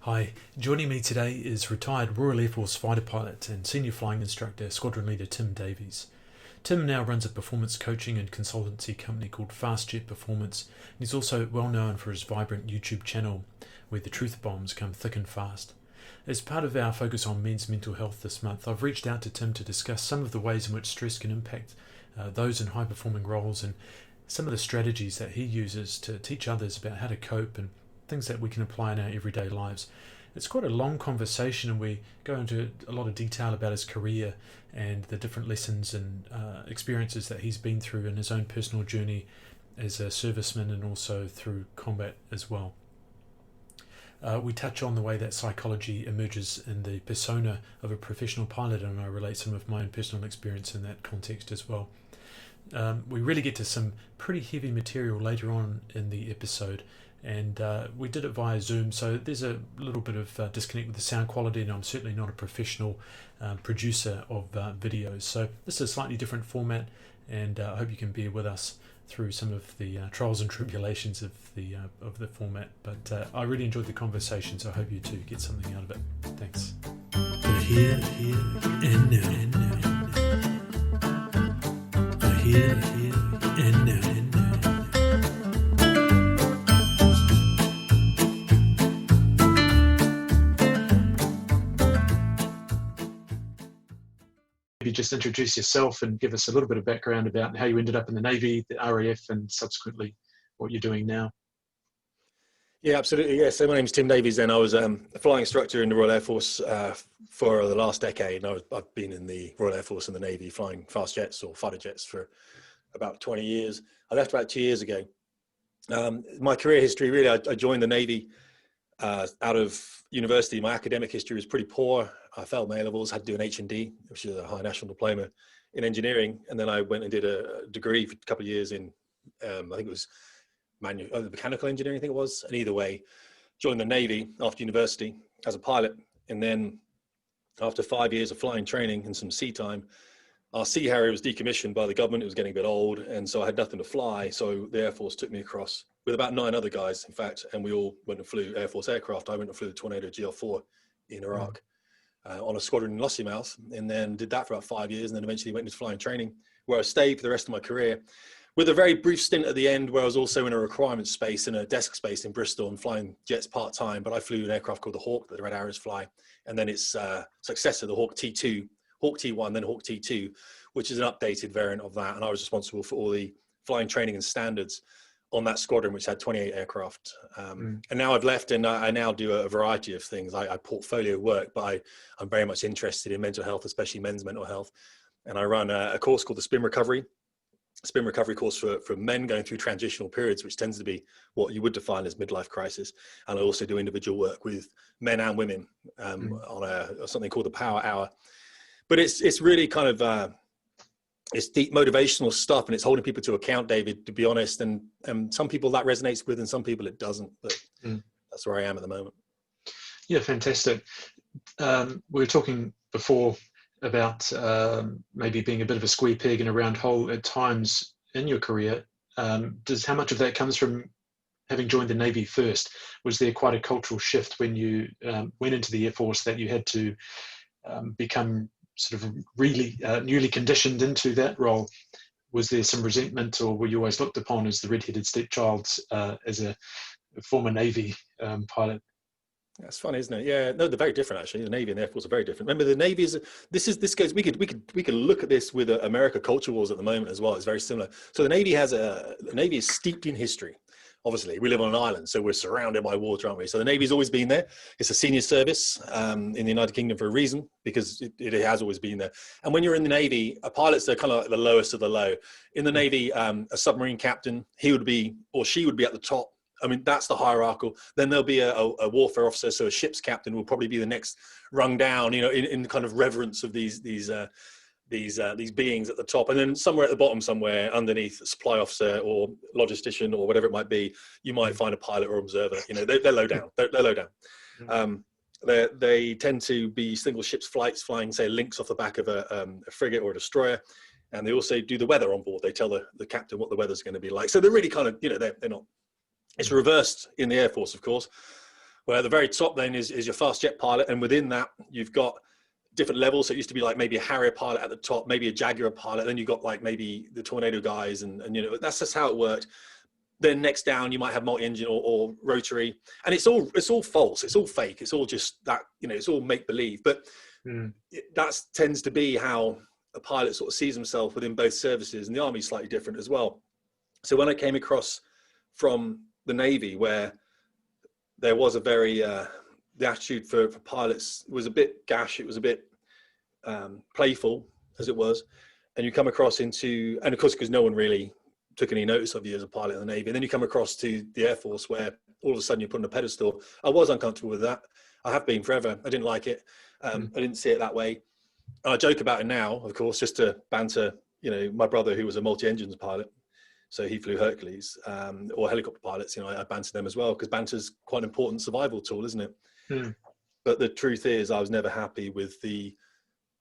Hi, joining me today is retired Royal Air Force fighter pilot and senior flying instructor, Squadron Leader Tim Davies. Tim now runs a performance coaching and consultancy company called Fast Jet Performance, and he's also well known for his vibrant YouTube channel where the truth bombs come thick and fast. As part of our focus on men's mental health this month, I've reached out to Tim to discuss some of the ways in which stress can impact those in high performing roles and some of the strategies that he uses to teach others about how to cope and things that we can apply in our everyday lives. It's quite a long conversation, and we go into a lot of detail about his career and the different lessons and experiences that he's been through in his own personal journey as a serviceman and also through combat as well. We touch on the way that psychology emerges in the persona of a professional pilot, and I relate some of my own personal experience in that context as well. We really get to some pretty heavy material later on in the episode, and we did it via Zoom, so there's a little bit of disconnect with the sound quality, and I'm certainly not a professional producer of videos, so this is a slightly different format, and I hope you can bear with us through some of the trials and tribulations of the format. But I really enjoyed the conversation, so I hope you too get something out of it. Thanks. Here and now. Here and now. Maybe just introduce yourself and give us a little bit of background about how you ended up in the Navy, the RAF, and subsequently what you're doing now. Yeah, absolutely. Yeah. So my name's Tim Davies, and I was a flying instructor in the Royal Air Force for the last decade. And I've been in the Royal Air Force and the Navy flying fast jets or fighter jets for about 20 years. I left about 2 years ago. My career history, really, I joined the Navy out of university. My academic history was pretty poor. I failed my A-levels, had to do an H&D, which is a high national diploma in engineering. And then I went and did a degree for a couple of years in, I think it was mechanical engineering, I think it was. And either way, joined the Navy after university as a pilot. And then after 5 years of flying training and some sea time, our Sea Harrier was decommissioned by the government. It was getting a bit old, and so I had nothing to fly. So the Air Force took me across with about 9 other guys, in fact, and we all went and flew Air Force aircraft. I went and flew the Tornado GL4 in Iraq on a squadron in Lossiemouth, and then did that for about 5 years, and then eventually went into flying training, where I stayed for the rest of my career, with a very brief stint at the end where I was also in a requirement space, in a desk space in Bristol, and flying jets part-time. But I flew an aircraft called the Hawk that the Red Arrows fly, and then its successor, the Hawk T2, Hawk T1, then Hawk T2, which is an updated variant of that. And I was responsible for all the flying training and standards on that squadron, which had 28 aircraft. And now I've left, and I now do a variety of things. I portfolio work, but I'm very much interested in mental health, especially men's mental health. And I run a course called the Spin Recovery course for men going through transitional periods, which tends to be what you would define as midlife crisis. And I also do individual work with men and women on something called the Power Hour. But it's really kind of it's deep motivational stuff, and it's holding people to account, David, to be honest. And some people that resonates with, and some people it doesn't. But that's where I am at the moment. Yeah, fantastic. We were talking before about maybe being a bit of a square peg in a round hole at times in your career. How much of that comes from having joined the Navy first? Was there quite a cultural shift when you went into the Air Force that you had to become sort of really newly conditioned into that role? Was there some resentment, or were you always looked upon as the red-headed stepchild as a former Navy pilot? That's funny, isn't it? Yeah, no, they're very different actually. The Navy and the Air Force are very different. Remember, the Navy is we could look at this with America culture wars at the moment as well. It's very similar. So the Navy is steeped in history. Obviously, we live on an island, so we're surrounded by water, aren't we? So the Navy's always been there. It's a senior service in the United Kingdom for a reason, because it has always been there. And when you're in the Navy, pilots are kind of like the lowest of the low. In the Navy, a submarine captain, he would be, or she would be at the top. I mean, that's the hierarchical. Then there'll be a warfare officer, so a ship's captain will probably be the next rung down, in kind of reverence of these beings at the top. And then somewhere at the bottom, somewhere underneath, a supply officer or logistician or whatever it might be, you might find a pilot or observer. They're low down. They're low down. They tend to be single ships flights, flying, say, links off the back of a frigate or a destroyer. And they also do the weather on board. They tell the captain what the weather's going to be like. So they're really kind of, they're not. It's reversed in the Air Force, of course. where at the very top then is your fast jet pilot, and within that you've got different levels. So it used to be like maybe a Harrier pilot at the top, maybe a Jaguar pilot, then you got like maybe the Tornado guys, and that's just how it worked. Then next down you might have multi-engine or rotary, and it's all false, it's all fake, it's all just that, it's all make-believe. But that tends to be how a pilot sort of sees himself within both services, and the Army is slightly different as well. So when I came across from the Navy, where there was a very the attitude for pilots was a bit gash, it was a bit playful, as it was, and you come across into, and of course because no one really took any notice of you as a pilot in the Navy, and then you come across to the Air Force, where all of a sudden you're put on a pedestal. I was uncomfortable with that. I have been forever. I didn't like it. I didn't see it that way. And I joke about it now, of course, just to banter, my brother, who was a multi-engines pilot, so he flew Hercules, or helicopter pilots, I banter them as well, because banter's quite an important survival tool, isn't it? But the truth is, I was never happy with the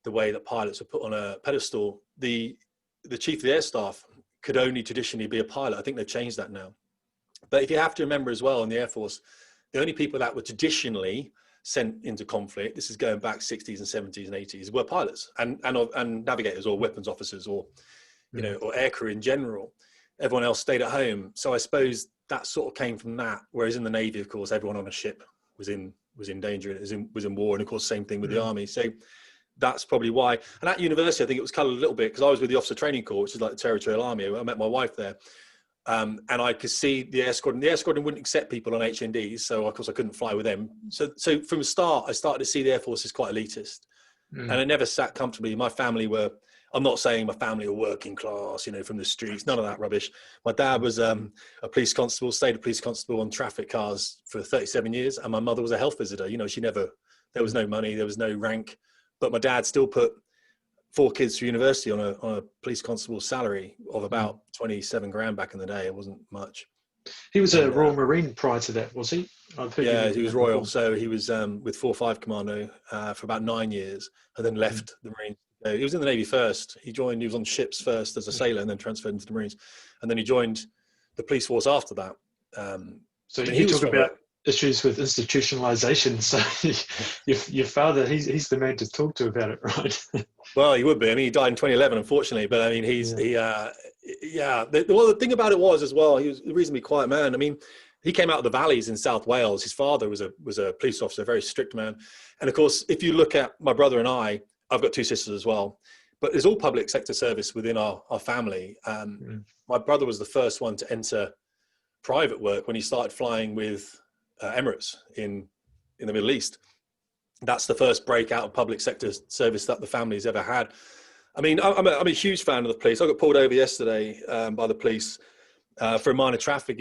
way that pilots were put on a pedestal. The chief of the air staff could only traditionally be a pilot. I think they've changed that now. But if you have to remember as well, in the Air Force, the only people that were traditionally sent into conflict, this is going back 60s and 70s and 80s, were pilots and navigators or weapons officers or or aircrew in general. Everyone else stayed at home. So I suppose that sort of came from that. Whereas in the Navy, of course, everyone on a ship was in danger and was in war. And of course, same thing with the Army. So that's probably why. And at university, I think it was coloured a little bit because I was with the Officer Training Corps, which is like the Territorial Army. I met my wife there. And I could see the Air Squadron. The Air Squadron wouldn't accept people on HNDs. So of course I couldn't fly with them. So from the start, I started to see the Air Force as quite elitist. And I never sat comfortably. My family were, I'm not saying my family were working class, from the streets, none of that rubbish. My dad was a police constable, stayed a police constable on traffic cars for 37 years. And my mother was a health visitor. There was no money, there was no rank. But my dad still put 4 kids through university on a police constable's salary of about 27 grand back in the day. It wasn't much. He was a Royal Marine prior to that, was he? Yeah, he was Royal. So he was with 4-5 Commando for about 9 years, and then left the Marines. He was in the Navy first. He was on ships first as a sailor, and then transferred into the Marines. And then he joined the police force after that. So you talk about issues with institutionalization. So your father, he's the man to talk to about it, right? Well, he would be. I mean, he died in 2011, unfortunately. But I mean, the thing about it was as well, he was a reasonably quiet man. I mean, he came out of the valleys in South Wales. His father was a police officer, a very strict man. And of course, if you look at my brother and I've got 2 sisters as well, but there's all public sector service within our family. My brother was the first one to enter private work when he started flying with Emirates in the Middle East. That's the first breakout of public sector service that the family's ever had. I mean, I'm a huge fan of the police. I got pulled over yesterday by the police for a minor traffic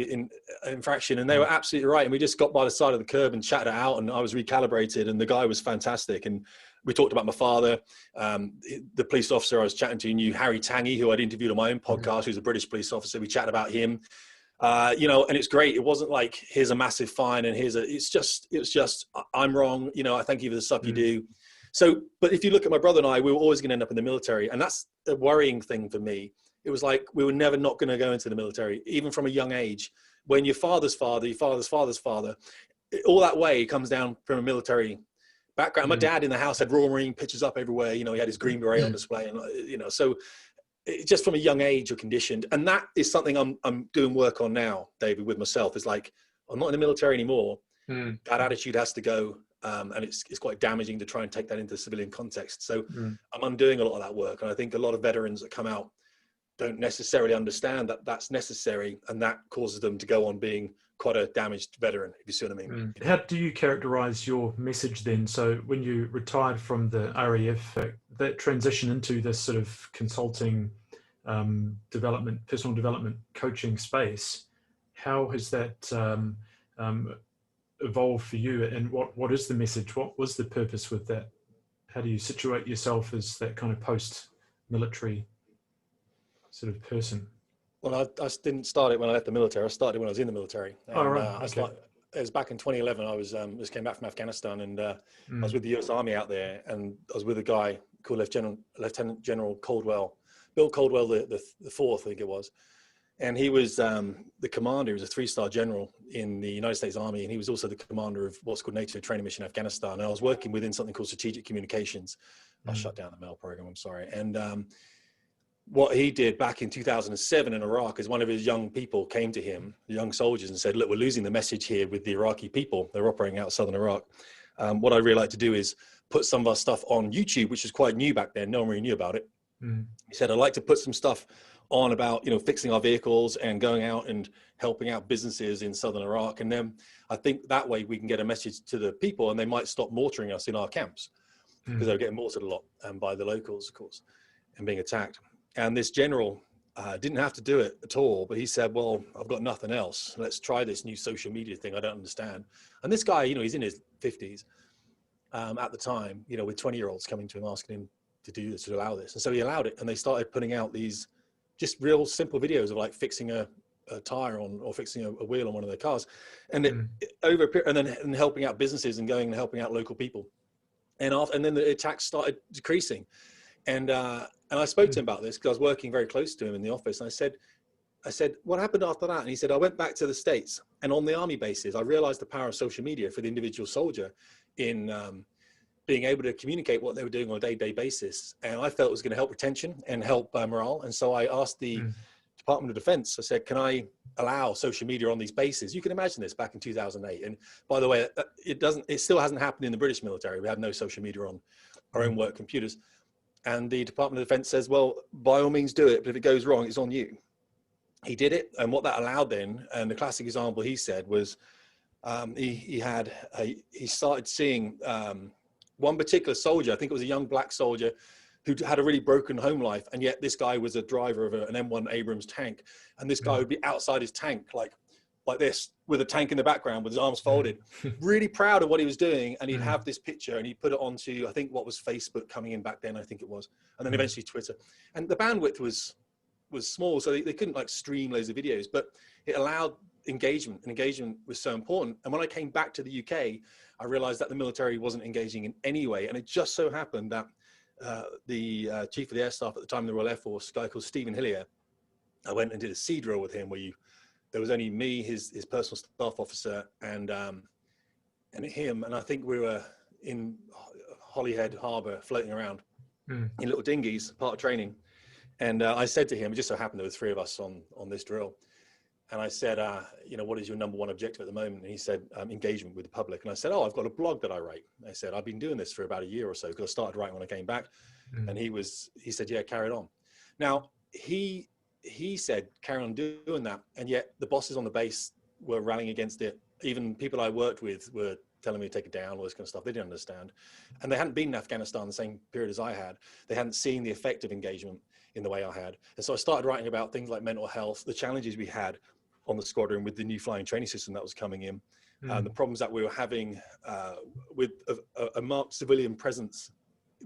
infraction, and they were absolutely right. And we just got by the side of the curb and chatted it out, and I was recalibrated, and the guy was fantastic. And we talked about my father. The police officer I was chatting to knew Harry Tangy, who I'd interviewed on my own podcast, who's a British police officer. We chatted about him. And it's great. It wasn't like, here's a massive fine and it's just, I'm wrong. I thank you for the stuff you do. So, but if you look at my brother and I, we were always going to end up in the military. And that's a worrying thing for me. It was like, we were never not going to go into the military, even from a young age. When your father's father, your father's father's father, all that way comes down from a military background. My dad in the house had Royal Marine pictures up everywhere. He had his Green Beret on display, and so just from a young age you're conditioned. And that is something I'm doing work on now, David, with myself. Is like, I'm not in the military anymore. That attitude has to go, and it's quite damaging to try and take that into the civilian context. So I'm undoing a lot of that work, and I think a lot of veterans that come out don't necessarily understand that that's necessary, and that causes them to go on being quite a damaged veteran, if you see what I mean. How do you characterize your message then? So when you retired from the RAF, that transition into this sort of consulting, development, personal development, coaching space, how has that evolved for you? And what is the message? What was the purpose with that? How do you situate yourself as that kind of post-military sort of person? Well, I didn't start it when I left the military. I started when I was in the military. And, okay. It was back in 2011. I was just came back from Afghanistan, and I was with the US Army out there, and I was with a guy called Lieutenant General Caldwell, Bill Caldwell, the fourth, I think it was. And he was the commander. He was a 3-star general in the United States Army, and he was also the commander of what's called NATO training mission in Afghanistan. And I was working within something called strategic communications. I shut down the mail program, I'm sorry. And what he did back in 2007 in Iraq is one of his young people came to him, young soldiers, and said, look, we're losing the message here with the Iraqi people. They're operating out of southern Iraq. What I'd really like to do is put some of our stuff on YouTube, which was quite new back then. No one really knew about it. He said, I'd like to put some stuff on about, fixing our vehicles and going out and helping out businesses in southern Iraq. And then I think that way we can get a message to the people, and they might stop mortaring us in our camps, because they were getting mortared a lot by the locals, of course, and being attacked. And this general didn't have to do it at all, but he said, well, I've got nothing else. Let's try this new social media thing I don't understand. And this guy, he's in his 50s at the time, with 20-year-olds coming to him asking him to do this, to allow this. And so he allowed it, and they started putting out these just real simple videos of like fixing a tire on, or fixing a wheel on one of their cars, and then helping out businesses and going and helping out local people. And then the attacks started decreasing. And I spoke to him about this because I was working very close to him in the office. And I said, what happened after that? And he said, I went back to the States, and on the army bases, I realized the power of social media for the individual soldier in being able to communicate what they were doing on a day-to-day basis. And I felt it was going to help retention and help morale. And so I asked the Department of Defense, I said, can I allow social media on these bases? You can imagine this back in 2008. And by the way, it still hasn't happened in the British military. We have no social media on our own work computers. And the Department of Defense says, well, by all means do it, but if it goes wrong, it's on you. He did it. And what that allowed then, and the classic example he said was, he started seeing one particular soldier, I think it was a young black soldier, who had a really broken home life. And yet this guy was a driver of an M1 Abrams tank. And this guy would be outside his tank, like this, with a tank in the background with his arms folded, really proud of what he was doing. And he'd have this picture, and he'd put it onto, I think what was Facebook coming in back then, I think it was, and then eventually Twitter. And the bandwidth was small, so they couldn't like stream loads of videos, but it allowed engagement, and engagement was so important. And when I came back to the UK, I realized that the military wasn't engaging in any way. And it just so happened that the chief of the air staff at the time in the Royal Air Force, a guy called Stephen Hillier, I went and did a sea drill with him where there was only me, his personal staff officer, and him. And I think we were in Holyhead Harbour floating around in little dinghies, part of training. And I said to him, it just so happened there were 3 of us on this drill. And I said, what is your number one objective at the moment? And he said, engagement with the public. And I said, I've got a blog that I write. And I said, I've been doing this for about a year or so, because I started writing when I came back. And he said, yeah, carry it on. Now, he said, carry on doing that. And yet the bosses on the base were rallying against it. Even people I worked with were telling me to take it down, all this kind of stuff. They didn't understand. And they hadn't been in Afghanistan the same period as I had. They hadn't seen the effect of engagement in the way I had. And so I started writing about things like mental health, the challenges we had on the squadron with the new flying training system that was coming in, the problems that we were having with a marked civilian presence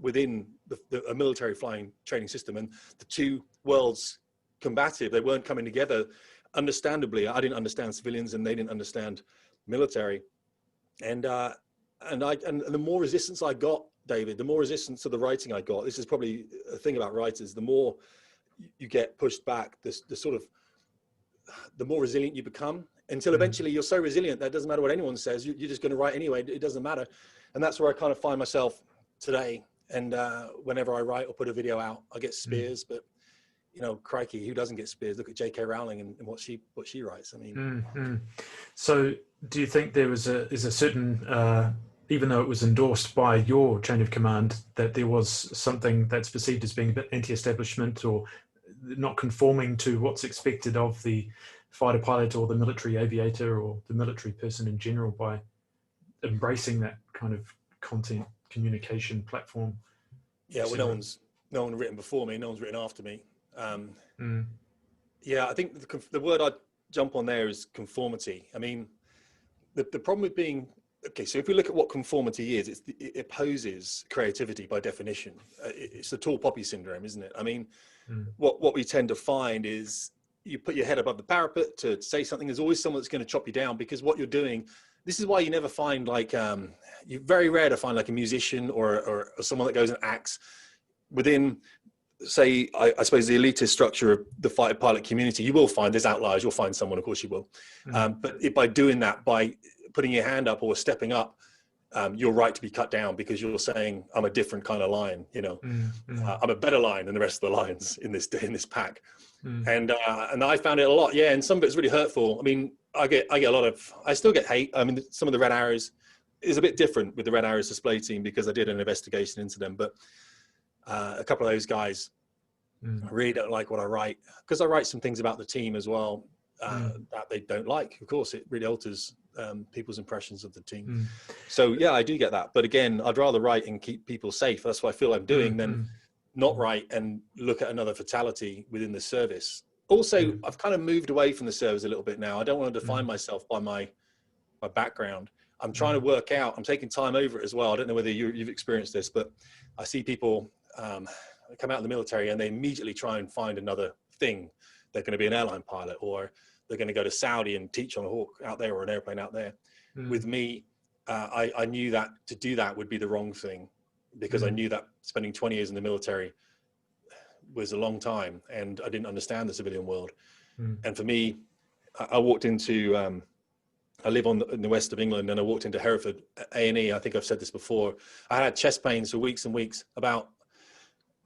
within a military flying training system, and the two worlds combative. They weren't coming together. Understandably, I didn't understand civilians, and they didn't understand military. And the more resistance I got, David, the more resistance to the writing I got. This is probably a thing about writers. The more you get pushed back, the more resilient you become, until eventually you're so resilient that it doesn't matter what anyone says. You're just going to write anyway. It doesn't matter. And that's where I kind of find myself today. And whenever I write or put a video out, I get spears, but crikey, who doesn't get spears? Look at J.K. Rowling and what she writes. I mean, So do you think there is a certain, even though it was endorsed by your chain of command, that there was something that's perceived as being a bit anti-establishment or not conforming to what's expected of the fighter pilot or the military aviator or the military person in general by embracing that kind of content communication platform? Yeah, well, no one written before me, no one's written after me. Yeah, I think the word I'd jump on there is conformity. I mean, the problem with being, okay, so if we look at what conformity is, it opposes creativity by definition. It's the tall poppy syndrome, isn't it? I mean, what we tend to find is you put your head above the parapet to say something. There's always someone that's going to chop you down, because what you're doing, this is why you never find you're very rare to find like a musician or someone that goes and acts within say, I suppose, the elitist structure of the fighter pilot community, you will find there's outliers. You'll find someone, of course you will. But by doing that, by putting your hand up or stepping up, you're right to be cut down because you're saying, I'm a different kind of lion, you know. I'm a better lion than the rest of the lions in this pack. And I found it a lot. Yeah. And some of it's really hurtful. I mean, I still get hate. I mean, some of the Red Arrows is a bit different with the Red Arrows display team because I did an investigation into them, but a couple of those guys really don't like what I write because I write some things about the team as well that they don't like. Of course, it really alters people's impressions of the team. So yeah, I do get that. But again, I'd rather write and keep people safe. That's what I feel I'm doing than not write and look at another fatality within the service. Also, I've kind of moved away from the service a little bit now. I don't want to define myself by my background. I'm trying to work out. I'm taking time over it as well. I don't know whether you've experienced this, but I see people come out of the military and they immediately try and find another thing. They're going to be an airline pilot, or they're going to go to Saudi and teach on a Hawk out there or an airplane out there. With me, I knew that to do that would be the wrong thing because I knew that spending 20 years in the military was a long time and I didn't understand the civilian world. And for me, I walked into, I live in the west of England, and I walked into Hereford A&E. I think I've said this before. I had chest pains for weeks and weeks, about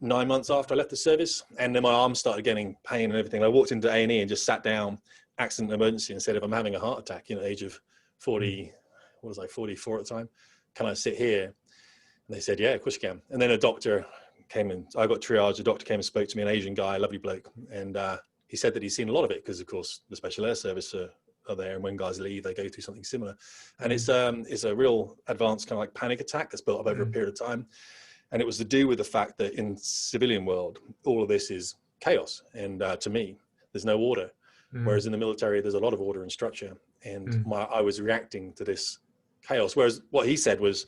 9 months after I left the service, and then my arms started getting pain and everything. I walked into A&E and just sat down, accident emergency, and said, if I'm having a heart attack, you know, age of 40, what was I, 44 at the time, can I sit here? And they said, yeah, of course you can. And then a doctor came in. I got triaged. A doctor came and spoke to me, an Asian guy, a lovely bloke. And he said that he's seen a lot of it because, of course, the Special Air Service are there, and when guys leave, they go through something similar. And it's a real advanced kind of like panic attack that's built up over a period of time. And it was to do with the fact that in civilian world, all of this is chaos. And to me, there's no order. Whereas in the military, there's a lot of order and structure. And I was reacting to this chaos. Whereas what he said was,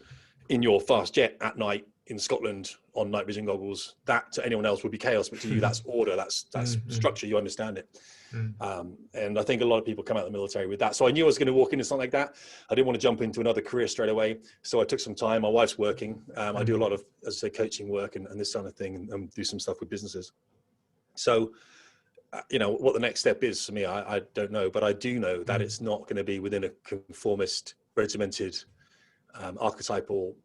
in your fast jet at night in Scotland on night vision goggles, that to anyone else would be chaos, but to you, that's order, that's structure, you understand it. And I think a lot of people come out of the military with that. So I knew I was going to walk into something like that. I didn't want to jump into another career straight away. So I took some time. My wife's working. I do a lot of, as I say, coaching work and this kind of thing, and do some stuff with businesses. So, you know, what the next step is for me, I don't know, but I do know that it's not going to be within a conformist, regimented, archetypal,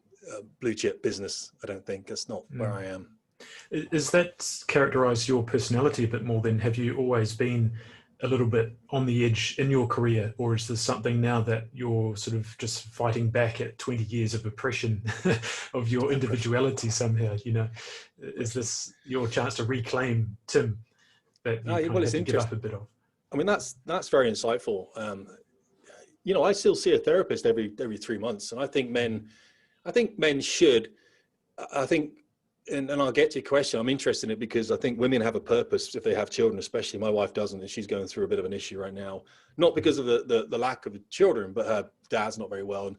blue chip business. I don't think that's not where I am. Is that characterized your personality a bit more than? Have you always been a little bit on the edge in your career, or is this something now that you're sort of just fighting back at 20 years of oppression of your individuality somehow, you know? Is this your chance to reclaim Tim that you kind of have to give up a bit of? I mean, that's very insightful. You know, I still see a therapist every 3 months, and I think men should, and I'll get to your question. I'm interested in it because I think women have a purpose if they have children, especially. My wife doesn't, and she's going through a bit of an issue right now, not because of the lack of children, but her dad's not very well,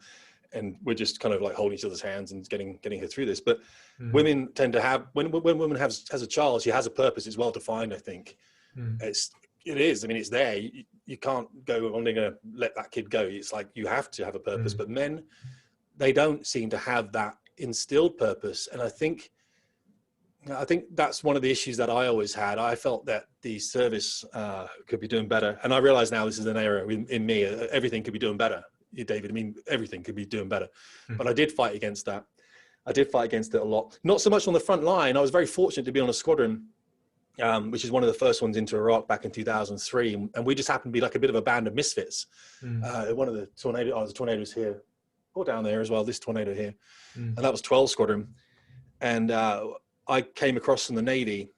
and we're just kind of like holding each other's hands and getting her through this. But women tend to have, when a woman has a child, she has a purpose. It's well defined, I think. It is. I mean, it's there. You can't go, I'm going to let that kid go. It's like you have to have a purpose. But men, they don't seem to have that instilled purpose. And I think that's one of the issues that I always had. I felt that the service could be doing better. And I realize now this is an error in me. Everything could be doing better, David. I mean, everything could be doing better. But I did fight against that. I did fight against it a lot. Not so much on the front line. I was very fortunate to be on a squadron, which is one of the first ones into Iraq back in 2003. And we just happened to be like a bit of a band of misfits. One of the tornadoes here, or down there as well, this tornado here. And that was 12 Squadron. And I came across from the Navy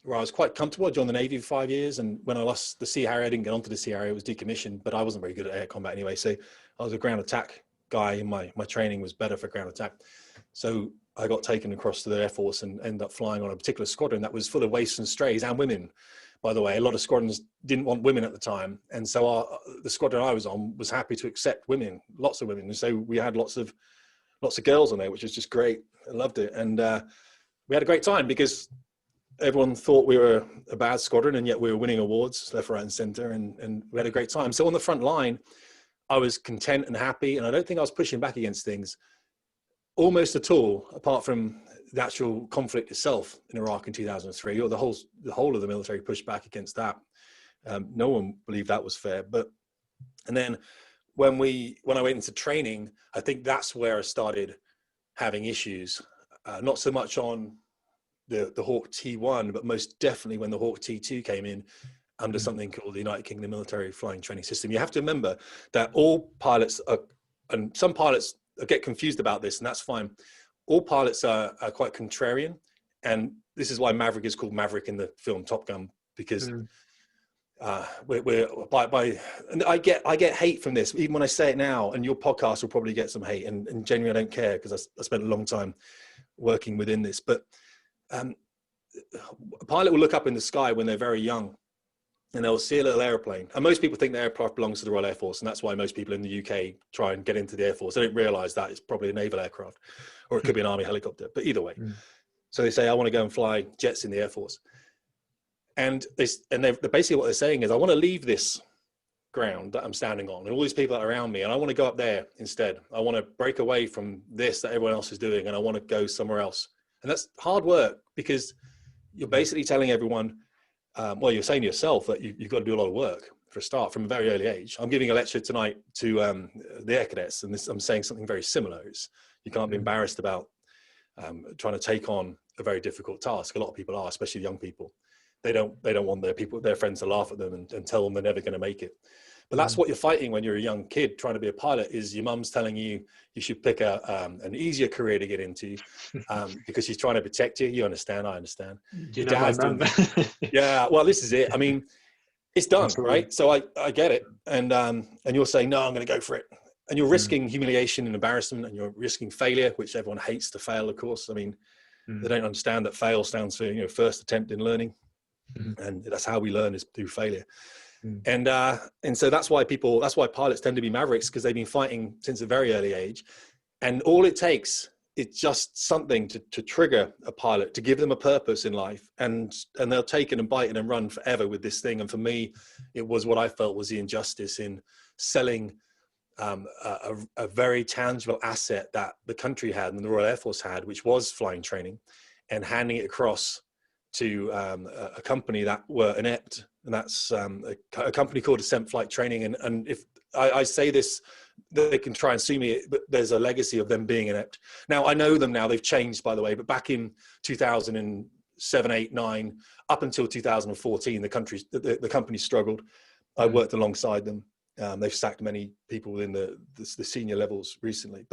where I was quite comfortable. I joined the Navy for 5 years. And when I lost the Sea Harrier, I didn't get onto the Sea Harrier. It was decommissioned, but I wasn't very good at air combat anyway. So I was a ground attack guy, and my training was better for ground attack. So I got taken across to the Air Force and ended up flying on a particular squadron that was full of waifs and strays and women. By the way, a lot of squadrons didn't want women at the time. And so the squadron I was on was happy to accept women, lots of women. And so we had lots of girls on there, which was just great. I loved it. And we had a great time because everyone thought we were a bad squadron, and yet we were winning awards left, right, and center. And we had a great time. So on the front line, I was content and happy. And I don't think I was pushing back against things almost at all, apart from the actual conflict itself in Iraq in 2003, or the whole of the military pushed back against that. No one believed that was fair. And then when I went into training, I think that's where I started having issues. Not so much on the Hawk T1, but most definitely when the Hawk T2 came in under something called the United Kingdom Military Flying Training System. You have to remember that all pilots are, and some pilots get confused about this, and that's fine. All pilots are quite contrarian, and this is why Maverick is called Maverick in the film Top Gun, because and I get hate from this, even when I say it now, and your podcast will probably get some hate, and genuinely I don't care, because I spent a long time working within this. But a pilot will look up in the sky when they're very young, and they'll see a little airplane. And most people think the aircraft belongs to the Royal Air Force, and that's why most people in the UK try and get into the Air Force. They don't realise that it's probably a naval aircraft, or it could be an army helicopter. But either way, so they say, I want to go and fly jets in the Air Force. And they're basically what they're saying is, I want to leave this ground that I'm standing on and all these people that are around me, and I want to go up there instead. I want to break away from this that everyone else is doing, and I want to go somewhere else. And that's hard work, because you're basically telling everyone, well, you're saying to yourself that you've got to do a lot of work for a start from a very early age. I'm giving a lecture tonight to the Air Cadets, and I'm saying something very similar. You can't be embarrassed about trying to take on a very difficult task. A lot of people are, especially young people. They don't want their friends to laugh at them and tell them they're never going to make it. But that's what you're fighting when you're a young kid trying to be a pilot, is your mum's telling you should pick an easier career to get into because she's trying to protect you. You understand? I understand. Your dad's doing yeah, well, this is it. I mean, it's done, right? So I get it. And you're saying, no, I'm going to go for it. And you're risking humiliation and embarrassment, and you're risking failure, which everyone hates to fail, of course. I mean, they don't understand that fail stands for, first attempt in learning. And that's how we learn, is through failure. And so that's why pilots tend to be mavericks, because they've been fighting since a very early age. And all it takes is just something to trigger a pilot, to give them a purpose in life, and they'll take it and bite it and run forever with this thing. And for me, it was what I felt was the injustice in selling a very tangible asset that the country had and the Royal Air Force had, which was flying training, and handing it across to a company that were inept. And that's a company called Ascent Flight Training. And if I say this, they can try and sue me, but there's a legacy of them being inept. Now, I know them now, they've changed, by the way, but back in 2007, 8, 9, up until 2014, the company struggled. I worked alongside them. They've sacked many people within the senior levels recently,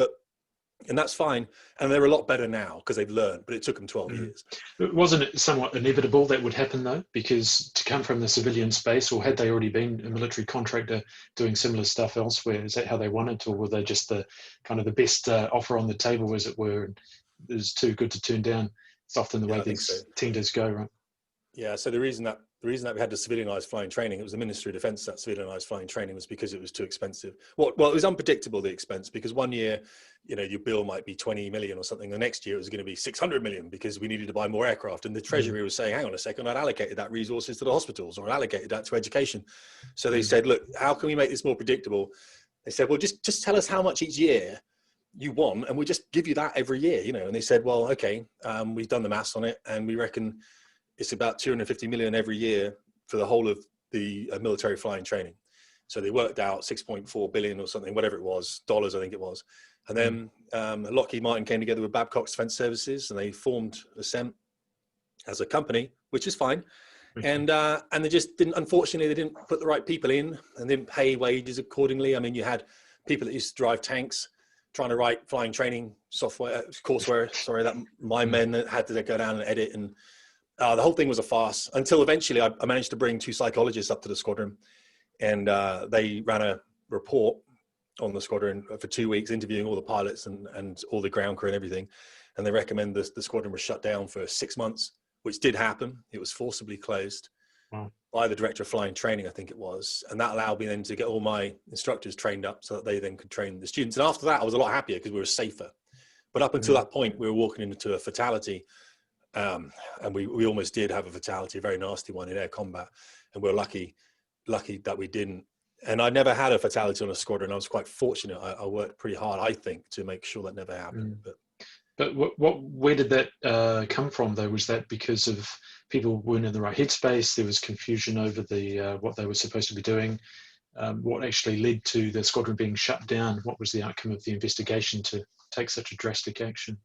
and that's fine. And they're a lot better now because they've learned, but it took them 12 years. Wasn't it somewhat inevitable that would happen, though? Because to come from the civilian space, or had they already been a military contractor doing similar stuff elsewhere? Is that how they won it? Or were they just the kind of the best offer on the table, as it were, and it was too good to turn down? It's often the way these tenders go, right? Yeah, so the reason that we had to civilianize flying training, it was the Ministry of Defence that civilianized flying training, was because it was too expensive. Well, it was unpredictable, the expense, because one year, your bill might be 20 million or something. The next year it was going to be 600 million because we needed to buy more aircraft. And the Treasury was saying, hang on a second, I'd allocated that resources to the hospitals, or I'd allocated that to education. So they said, look, how can we make this more predictable? They said, well, just tell us how much each year you want, and we'll just give you that every year, And they said, well, okay, we've done the maths on it, and we reckon it's about 250 million every year for the whole of the military flying training. So they worked out 6.4 billion or something, whatever it was, dollars, I think it was. And then Lockheed Martin came together with Babcock's Defense Services, and they formed Ascent as a company, which is fine. And they just didn't, unfortunately, they didn't put the right people in and didn't pay wages accordingly. I mean, you had people that used to drive tanks trying to write flying training courseware, that my men had to go down and edit, and the whole thing was a farce, until eventually I managed to bring 2 psychologists up to the squadron, and they ran a report on the squadron for 2 weeks, interviewing all the pilots and all the ground crew and everything. And they recommend the squadron was shut down for 6 months, which did happen. It was forcibly closed by the director of flying training, I think it was. And that allowed me then to get all my instructors trained up so that they then could train the students. And after that, I was a lot happier because we were safer. But up until that point, we were walking into a fatality. And we almost did have a fatality, a very nasty one in air combat. And we're lucky that we didn't. And I never had a fatality on a squadron. I was quite fortunate. I worked pretty hard, I think, to make sure that never happened. But But where did that come from, though? Was that because of people weren't in the right headspace? There was confusion over the what they were supposed to be doing. What actually led to the squadron being shut down? What was the outcome of the investigation to take such a drastic action?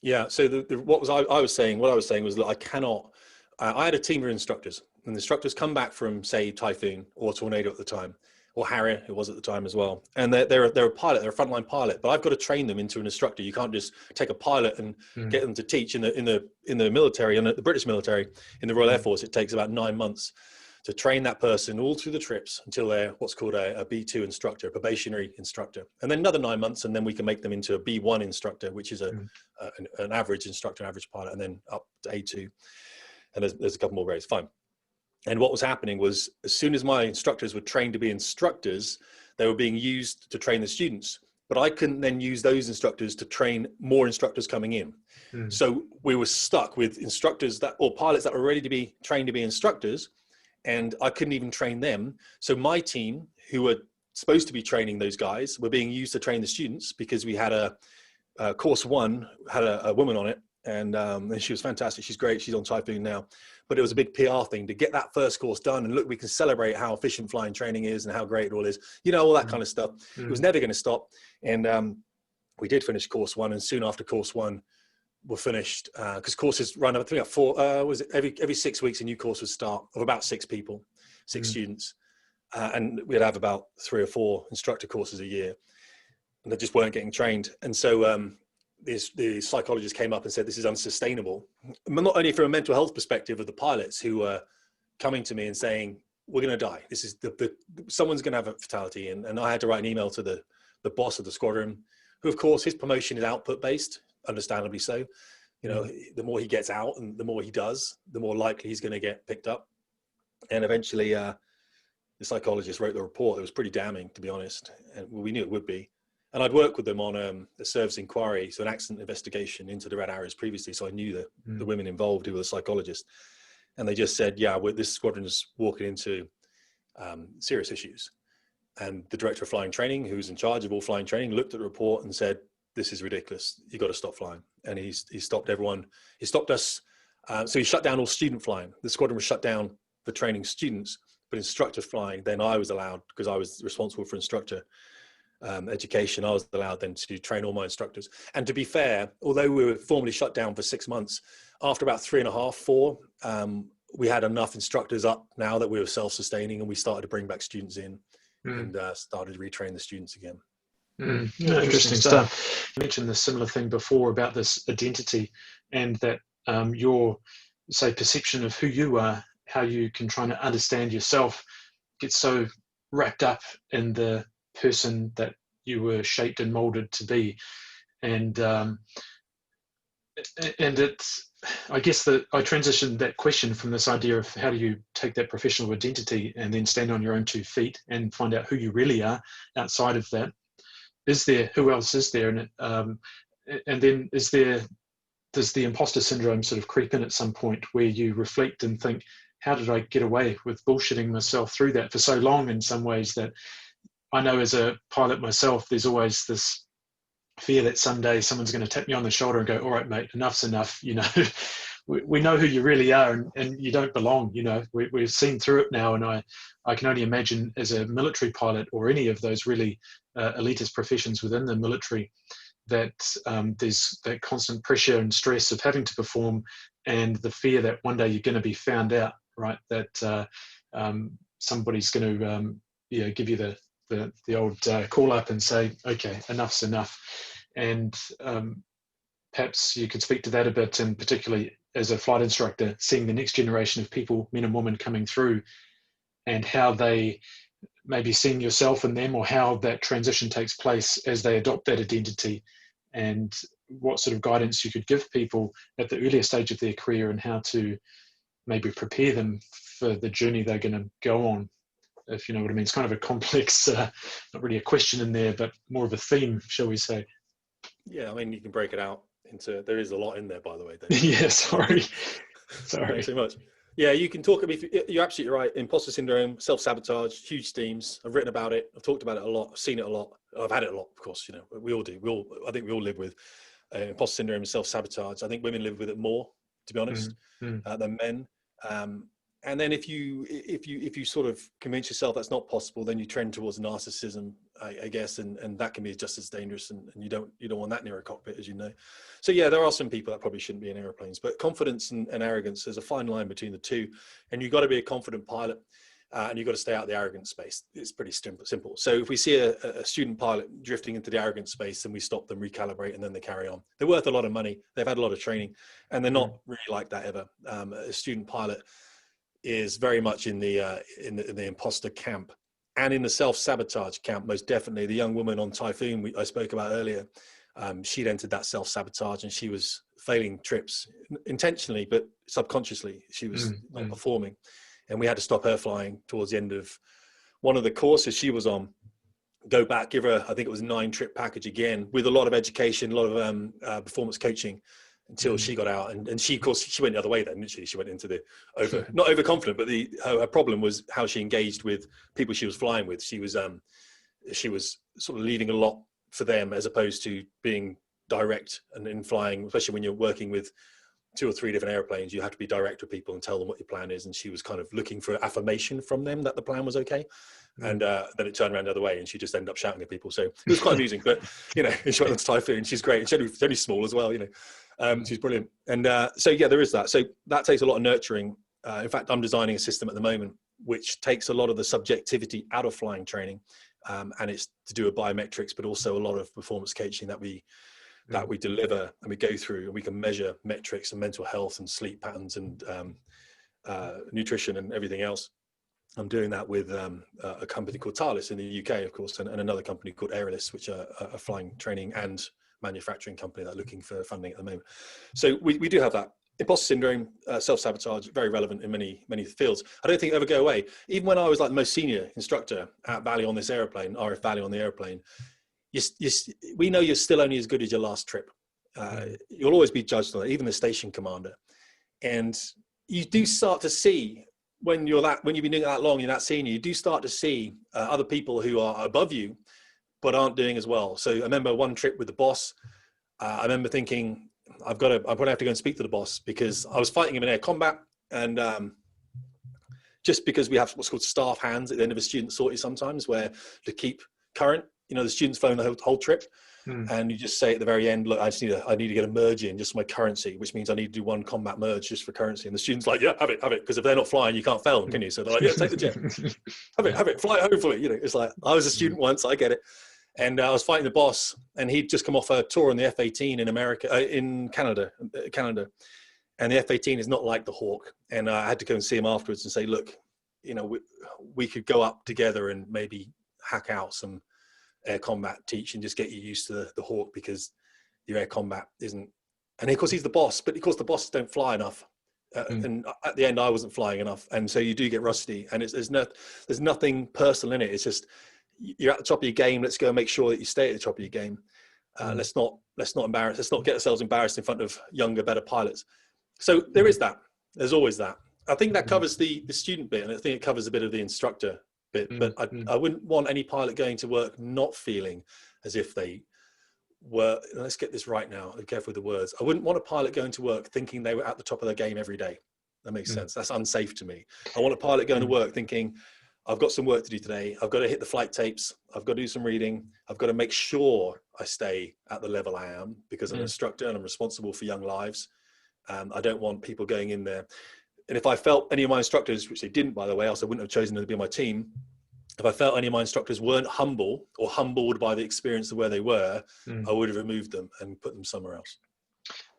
Yeah. So what I was saying was that I cannot. I had a team of instructors, and the instructors come back from, say, Typhoon or Tornado at the time, or Harrier, it was at the time as well. And they're a pilot, they're a frontline pilot, but I've got to train them into an instructor. You can't just take a pilot and get them to teach in the military, and the British military, in the Royal Air Force. It takes about 9 months to train that person all through the trips until they're what's called a B2 instructor, a probationary instructor, and then another 9 months, and then we can make them into a B1 instructor, which is an average instructor, average pilot, and then up to A2. And there's a couple more grades. Fine. And what was happening was, as soon as my instructors were trained to be instructors, they were being used to train the students. But I couldn't then use those instructors to train more instructors coming in. So we were stuck with instructors or pilots that were ready to be trained to be instructors, and I couldn't even train them. So my team, who were supposed to be training those guys, were being used to train the students, because we had a course 1 had a woman on it. And she was fantastic. She's great. She's on Typhoon now. But it was a big PR thing to get that first course done. And look, we can celebrate how efficient flying training is and how great it all is. All that kind of stuff. It was never going to stop. And we did finish course 1. And soon after course 1, were finished, because courses run, I think, every 6 weeks, a new course would start of about 6 people, 6 students. And we'd have about 3 or 4 instructor courses a year. And they just weren't getting trained. And so the psychologist came up and said, this is unsustainable. Not only from a mental health perspective of the pilots who were coming to me and saying, we're going to die. This is someone's going to have a fatality. And I had to write an email to the boss of the squadron, who, of course, his promotion is output based, understandably so. The more he gets out and the more he does, the more likely he's going to get picked up. And eventually the psychologist wrote the report. It was pretty damning, to be honest. And we knew it would be. And I'd worked with them on a service inquiry, so an accident investigation into the Red Arrows previously. So I knew the women involved, who were the psychologists. And they just said, this squadron is walking into serious issues. And the director of flying training, who's in charge of all flying training, looked at the report and said, this is ridiculous. You've got to stop flying. And he stopped everyone. He stopped us. So he shut down all student flying. The squadron was shut down for training students, but instructor flying, then I was allowed, because I was responsible for instructor education, I was allowed then to train all my instructors. And to be fair, although we were formally shut down for 6 months, after about 3.5, 4, we had enough instructors up now that we were self-sustaining, and we started to bring back students in and started to retrain the students again. Interesting stuff. You mentioned this similar thing before about this identity, and that your, say, perception of who you are, how you can try to understand yourself, gets so wrapped up in the person that you were shaped and molded to be. And it's, I guess that I transitioned that question from this idea of how do you take that professional identity and then stand on your own 2 feet and find out who you really are outside of that. Who else is there? And then does the imposter syndrome sort of creep in at some point, where you reflect and think, how did I get away with bullshitting myself through that for so long? In some ways, that I know as a pilot myself, there's always this fear that someday someone's going to tap me on the shoulder and go, all right, mate, enough's enough. We know who you really are, and you don't belong. We've seen through it now. And I can only imagine, as a military pilot or any of those really elitist professions within the military, that there's that constant pressure and stress of having to perform, and the fear that one day you're going to be found out, right? That somebody's going to give you the old call up and say, okay, enough's enough. And perhaps you could speak to that a bit, and particularly as a flight instructor, seeing the next generation of people, men and women, coming through, and how they maybe seeing yourself in them, or how that transition takes place as they adopt that identity, and what sort of guidance you could give people at the earlier stage of their career, and how to maybe prepare them for the journey they're going to go on, if you know what I mean. It's kind of a complex, not really a question in there, but more of a theme, shall we say. Yeah, I mean, you can break it out into, there is a lot in there, by the way, Dave. Yeah, sorry. Thanks so much. Yeah, you can talk, you're absolutely right. Imposter syndrome, self-sabotage, huge themes. I've written about it. I've talked about it a lot. I've seen it a lot. I've had it a lot, of course. We all do. I think we all live with imposter syndrome, self-sabotage. I think women live with it more, to be honest, than men. And then if you sort of convince yourself that's not possible, then you trend towards narcissism, I guess, and that can be just as dangerous. And you don't want that near a cockpit, as you know. So yeah, there are some people that probably shouldn't be in airplanes, but confidence and arrogance, there's a fine line between the two, and you've got to be a confident pilot. And you've got to stay out of the arrogant space. It's pretty simple. So if we see a student pilot drifting into the arrogant space, then we stop them, recalibrate, and then they carry on. They're worth a lot of money. They've had a lot of training, and they're not really like that ever. A student pilot is very much in the imposter camp, and in the self-sabotage camp, most definitely. The young woman on Typhoon I spoke about earlier, she'd entered that self-sabotage, and she was failing trips intentionally, but subconsciously she was not performing. And we had to stop her flying towards the end of one of the courses she was on. Go back, give her, I think it was a 9-trip package again, with a lot of education, a lot of performance coaching, until she got out. And she, of course, she went the other way then, didn't she? She went into the not overconfident, but her problem was how she engaged with people she was flying with. She was sort of leaving a lot for them, as opposed to being direct and in flying, especially when you're working with 2 or 3 different airplanes. You have to be direct with people and tell them what your plan is. And she was kind of looking for affirmation from them that the plan was okay. And then it turned around the other way, and she just ended up shouting at people. So it was quite amusing. But she went on to Typhoon. She's great. She's only small as well. She's brilliant. And so yeah, there is that. So that takes a lot of nurturing. In fact, I'm designing a system at the moment which takes a lot of the subjectivity out of flying training, and it's to do with biometrics, but also a lot of performance coaching that we deliver, and we go through, and we can measure metrics and mental health and sleep patterns and nutrition and everything else. I'm doing that with a company called Thales in the UK, of course, and another company called Aerialist, which are a flying training and manufacturing company that are looking for funding at the moment. So we do have that. Imposter syndrome, self-sabotage, very relevant in many fields. I don't think it ever go away. Even when I was like the most senior instructor at Valley on this airplane, RF Valley on the airplane, we know you're still only as good as your last trip. You'll always be judged on it, even the station commander. And you do start to see, when you've been doing it that long, you're that senior, you do start to see other people who are above you, but aren't doing as well. So I remember one trip with the boss. I remember thinking, I probably have to go and speak to the boss, because I was fighting him in air combat. And just because we have what's called staff hands at the end of a student sortie sometimes, where to keep current, the students phone the whole trip, and you just say at the very end, look, I need to get a merge in just for my currency, which means I need to do 1 combat merge just for currency. And the student's like, yeah, have it, because if they're not flying, you can't fail them, can you? So they're like, yeah, take the jet, have it, fly it, hopefully. It's like, I was a student once, I get it. And I was fighting the boss, and he'd just come off a tour on the F-18 in Canada, and the F-18 is not like the Hawk. And I had to go and see him afterwards and say, look, we could go up together and maybe hack out some air combat teach and just get you used to the Hawk, because your air combat isn't. And of course he's the boss, but of course the bosses don't fly enough. And at the end I wasn't flying enough, and so you do get rusty, and there's nothing personal in it. It's just, you're at the top of your game. Let's go and make sure that you stay at the top of your game. Let's not embarrass. Let's not get ourselves embarrassed in front of younger, better pilots. So there is that. There's always that. I think that covers the student bit, and I think it covers a bit of the instructor bit. But I wouldn't want any pilot going to work not feeling as if they were. Let's get this right now. Be careful with the words. I wouldn't want a pilot going to work thinking they were at the top of their game every day. That makes sense. That's unsafe to me. I want a pilot going to work thinking, I've got some work to do today. I've got to hit the flight tapes. I've got to do some reading. I've got to make sure I stay at the level I am, because I'm an instructor and I'm responsible for young lives. I don't want people going in there. And if I felt any of my instructors, which they didn't, by the way, else I wouldn't have chosen them to be on my team. If I felt any of my instructors weren't humble or humbled by the experience of where they were, I would have removed them and put them somewhere else.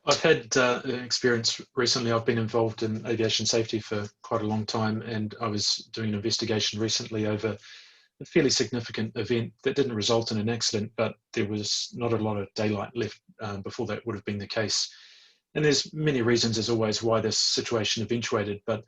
I've had experience recently. I've been involved in aviation safety for quite a long time, and I was doing an investigation recently over a fairly significant event that didn't result in an accident, but there was not a lot of daylight left before that would have been the case. And there's many reasons, as always, why this situation eventuated, but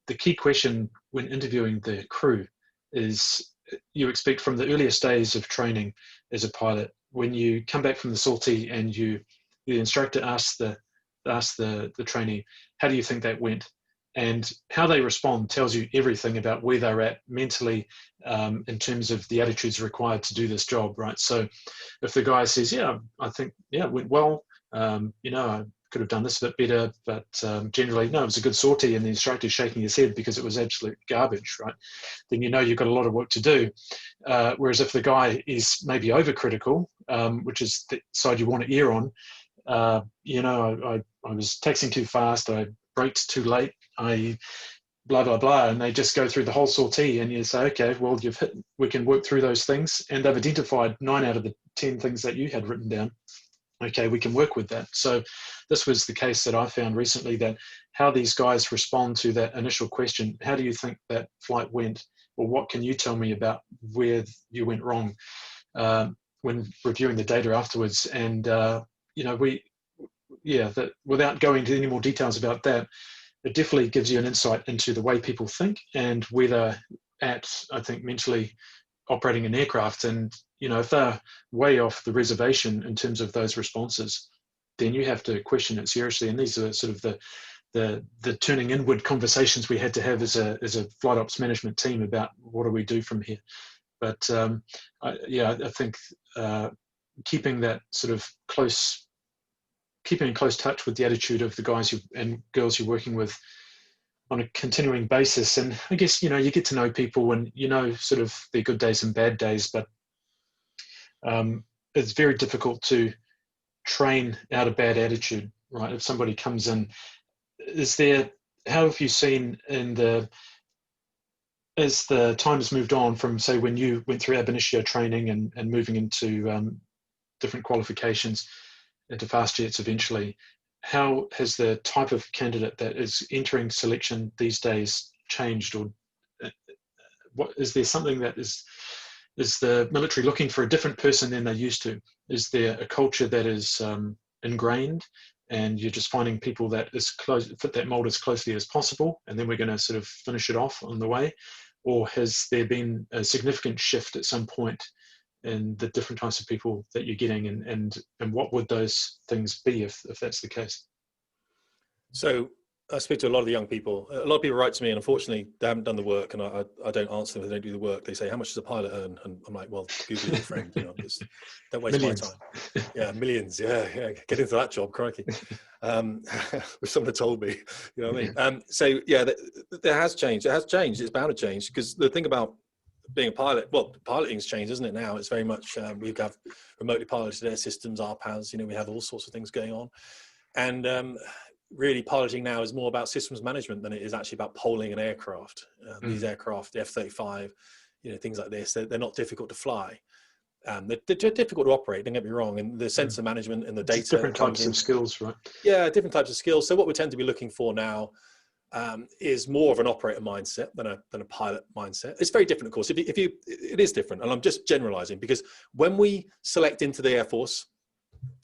the key question when interviewing the crew is, you expect from the earliest days of training as a pilot, when you come back from the sortie and the instructor asks the trainee, how do you think that went? And how they respond tells you everything about where they're at mentally, in terms of the attitudes required to do this job, right? So if the guy says, yeah, I think, yeah, it went well, I could have done this a bit better, but generally, no, it was a good sortie, and the instructor's shaking his head because it was absolute garbage, right? Then you've got a lot of work to do. Whereas if the guy is maybe overcritical, which is the side you want to err on, I was taxing too fast, I braked too late, I blah, blah, blah, and they just go through the whole sortie, and you say, okay, well, we can work through those things, and they've identified 9 out of the 10 things that you had written down. Okay, we can work with that. So this was the case that I found recently, that how these guys respond to that initial question, how do you think that flight went? Or what can you tell me about where you went wrong, when reviewing the data afterwards? And, without going into any more details about that, it definitely gives you an insight into the way people think and where they're at, I think, mentally operating an aircraft. And, if they're way off the reservation in terms of those responses, then you have to question it seriously. And these are sort of the turning inward conversations we had to have as a flight ops management team about what do we do from here. But I think keeping that sort of keeping in close touch with the attitude of the guys and girls you're working with on a continuing basis. And I guess, you get to know people and sort of their good days and bad days, but it's very difficult to train out a bad attitude, right? If somebody comes in, how have you seen as the time has moved on from, say, when you went through ab initio training and moving into different qualifications into fast jets eventually, how has the type of candidate that is entering selection these days changed? Or what is there something that is the military looking for a different person than they used to? Is there a culture that is ingrained, and you're just finding people that fit that mold as closely as possible, and then we're going to sort of finish it off on the way? Or has there been a significant shift at some point in the different types of people that you're getting, and what would those things be if that's the case? So I speak to a lot of the young people. A lot of people write to me, and unfortunately they haven't done the work, and I don't answer them if they don't do the work. They say, how much does a pilot earn? And I'm like, well, Google your friend, just don't waste Millions. my time. Yeah, millions. Yeah, get into that job, crikey. If someone told me, you know what I mean? So yeah, there has changed. It has changed. It's bound to change, because the thing about being a pilot, well, piloting's changed, isn't it? Now it's very much, we have remotely piloted air systems, RPAS, we have all sorts of things going on. And really piloting now is more about systems management than it is actually about polling an aircraft. These aircraft, the F-35, things like this, they're not difficult to fly. They're difficult to operate, don't get me wrong, and the sensor management and the data. Different types of skills, right? Yeah, different types of skills. So what we tend to be looking for now is more of an operator mindset than a pilot mindset. It's very different, of course. It is different, and I'm just generalizing, because when we select into the Air Force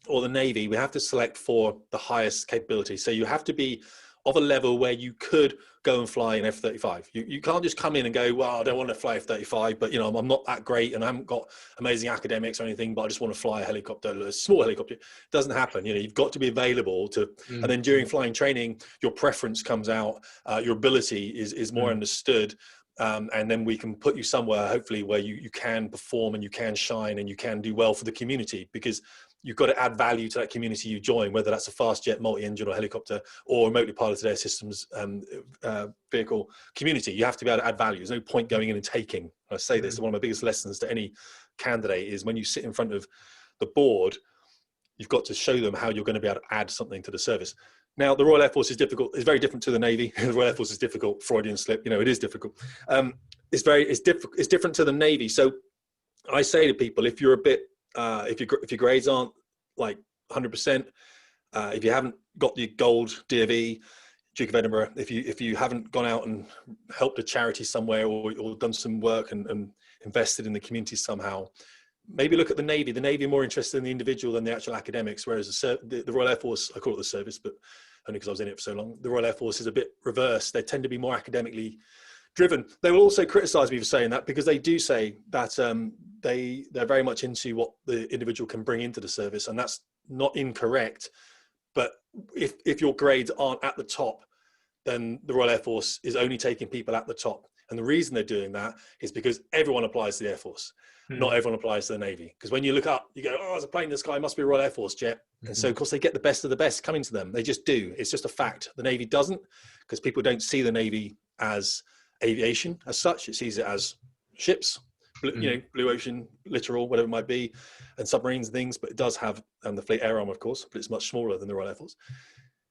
or the Navy, we have to select for the highest capability. So you have to be of a level where you could go and fly an F-35. You can't just come in and go, well, I don't want to fly F-35, but I'm not that great and I haven't got amazing academics or anything, but I just want to fly a helicopter, a small helicopter. It doesn't happen. You've got to be available to, and then during flying training, your preference comes out, your ability is more understood. And then we can put you somewhere, hopefully, where you can perform and you can shine and you can do well for the community, because you've got to add value to that community you join, whether that's a fast jet, multi-engine or helicopter, or remotely piloted air systems vehicle community. You have to be able to add value. There's no point going in and taking. I say this, one of my biggest lessons to any candidate is when you sit in front of the board, you've got to show them how you're going to be able to add something to the service. Now, the Royal Air Force is difficult. It's very different to the Navy. The Royal Air Force is difficult. Freudian slip. It is difficult. It's different to the Navy. So I say to people, if you're a bit, if your grades aren't like 100%, if you haven't got the gold DFE, Duke of Edinburgh, if you haven't gone out and helped a charity somewhere or done some work and invested in the community somehow, maybe look at the Navy. The Navy are more interested in the individual than the actual academics, whereas the Royal Air Force, I call it the service, but only because I was in it for so long, the Royal Air Force is a bit reversed. They tend to be more academically driven. They will also criticize me for saying that, because they do say that they're very much into what the individual can bring into the service, and that's not incorrect. But if your grades aren't at the top, then the Royal Air Force is only taking people at the top. And the reason they're doing that is because everyone applies to the Air Force. Not everyone applies to the Navy. Because when you look up, you go, oh, there's a plane in the sky, must be a Royal Air Force jet. And so, of course, they get the best of the best coming to them. They just do. It's just a fact. The Navy doesn't, because people don't see the Navy as aviation as such. It sees it as ships, blue ocean, littoral, whatever it might be, and submarines and things. But it does have the Fleet Air Arm, of course, but it's much smaller than the Royal Air Force.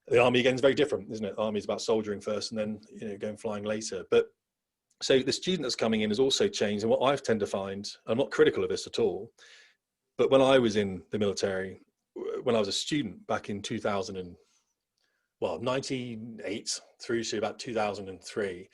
The Army, again, is very different, isn't it? The Army is about soldiering first and then, going flying later. But so the student that's coming in has also changed. And what I've tend to find, I'm not critical of this at all, but when I was in the military, when I was a student back in 98 through to about 2003,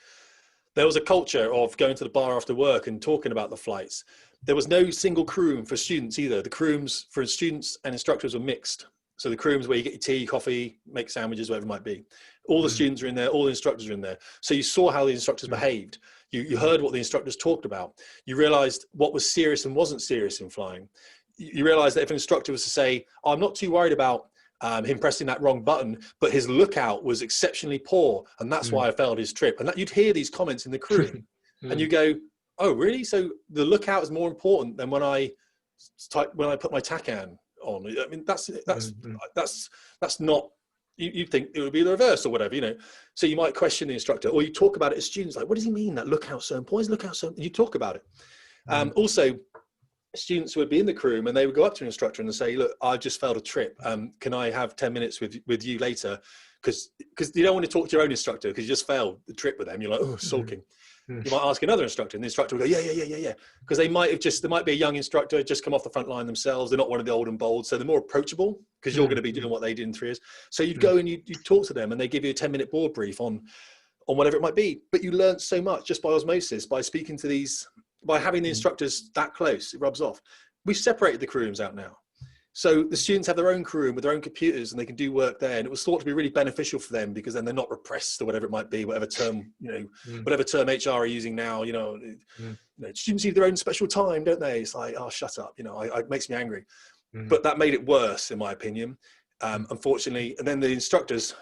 there was a culture of going to the bar after work and talking about the flights. There was no single crew room for students either. The crew rooms for students and instructors were mixed. So the crew rooms where you get your tea, coffee, make sandwiches, whatever it might be. All the students are in there, all the instructors are in there. So you saw how the instructors behaved. You heard what the instructors talked about. You realized what was serious and wasn't serious in flying. You realized that if an instructor was to say, oh, I'm not too worried about him pressing that wrong button, but his lookout was exceptionally poor, and that's why I failed his trip. And that you'd hear these comments in the crew room, and you go, oh, really? So the lookout is more important than when I put my TACAN on. I mean, that's not, you'd think it would be the reverse or whatever, So you might question the instructor, or you talk about it as students, like, what does he mean that lookout's so important? Why is lookout so important? You talk about it. Also, students would be in the crew room and they would go up to an instructor and say, look, I just failed a trip. Can I have 10 minutes with you later? Because you don't want to talk to your own instructor because you just failed the trip with them. You're like, oh, sulking. You might ask another instructor, and the instructor will go, yeah. Because there might be a young instructor just come off the front line themselves. They're not one of the old and bold, so they're more approachable because you're going to be doing what they did in 3 years. So you'd go and you talk to them, and they give you a 10-minute board brief on whatever it might be. But you learn so much just by osmosis, by speaking to by having the instructors that close. It rubs off. We've separated the crew rooms out now. So the students have their own crew room with their own computers and they can do work there. And it was thought to be really beneficial for them because then they're not repressed or whatever it might be, whatever term, whatever term HR are using now, students need their own special time, don't they? It's like, oh, shut up. It makes me angry. But that made it worse, in my opinion, unfortunately. And then the instructors,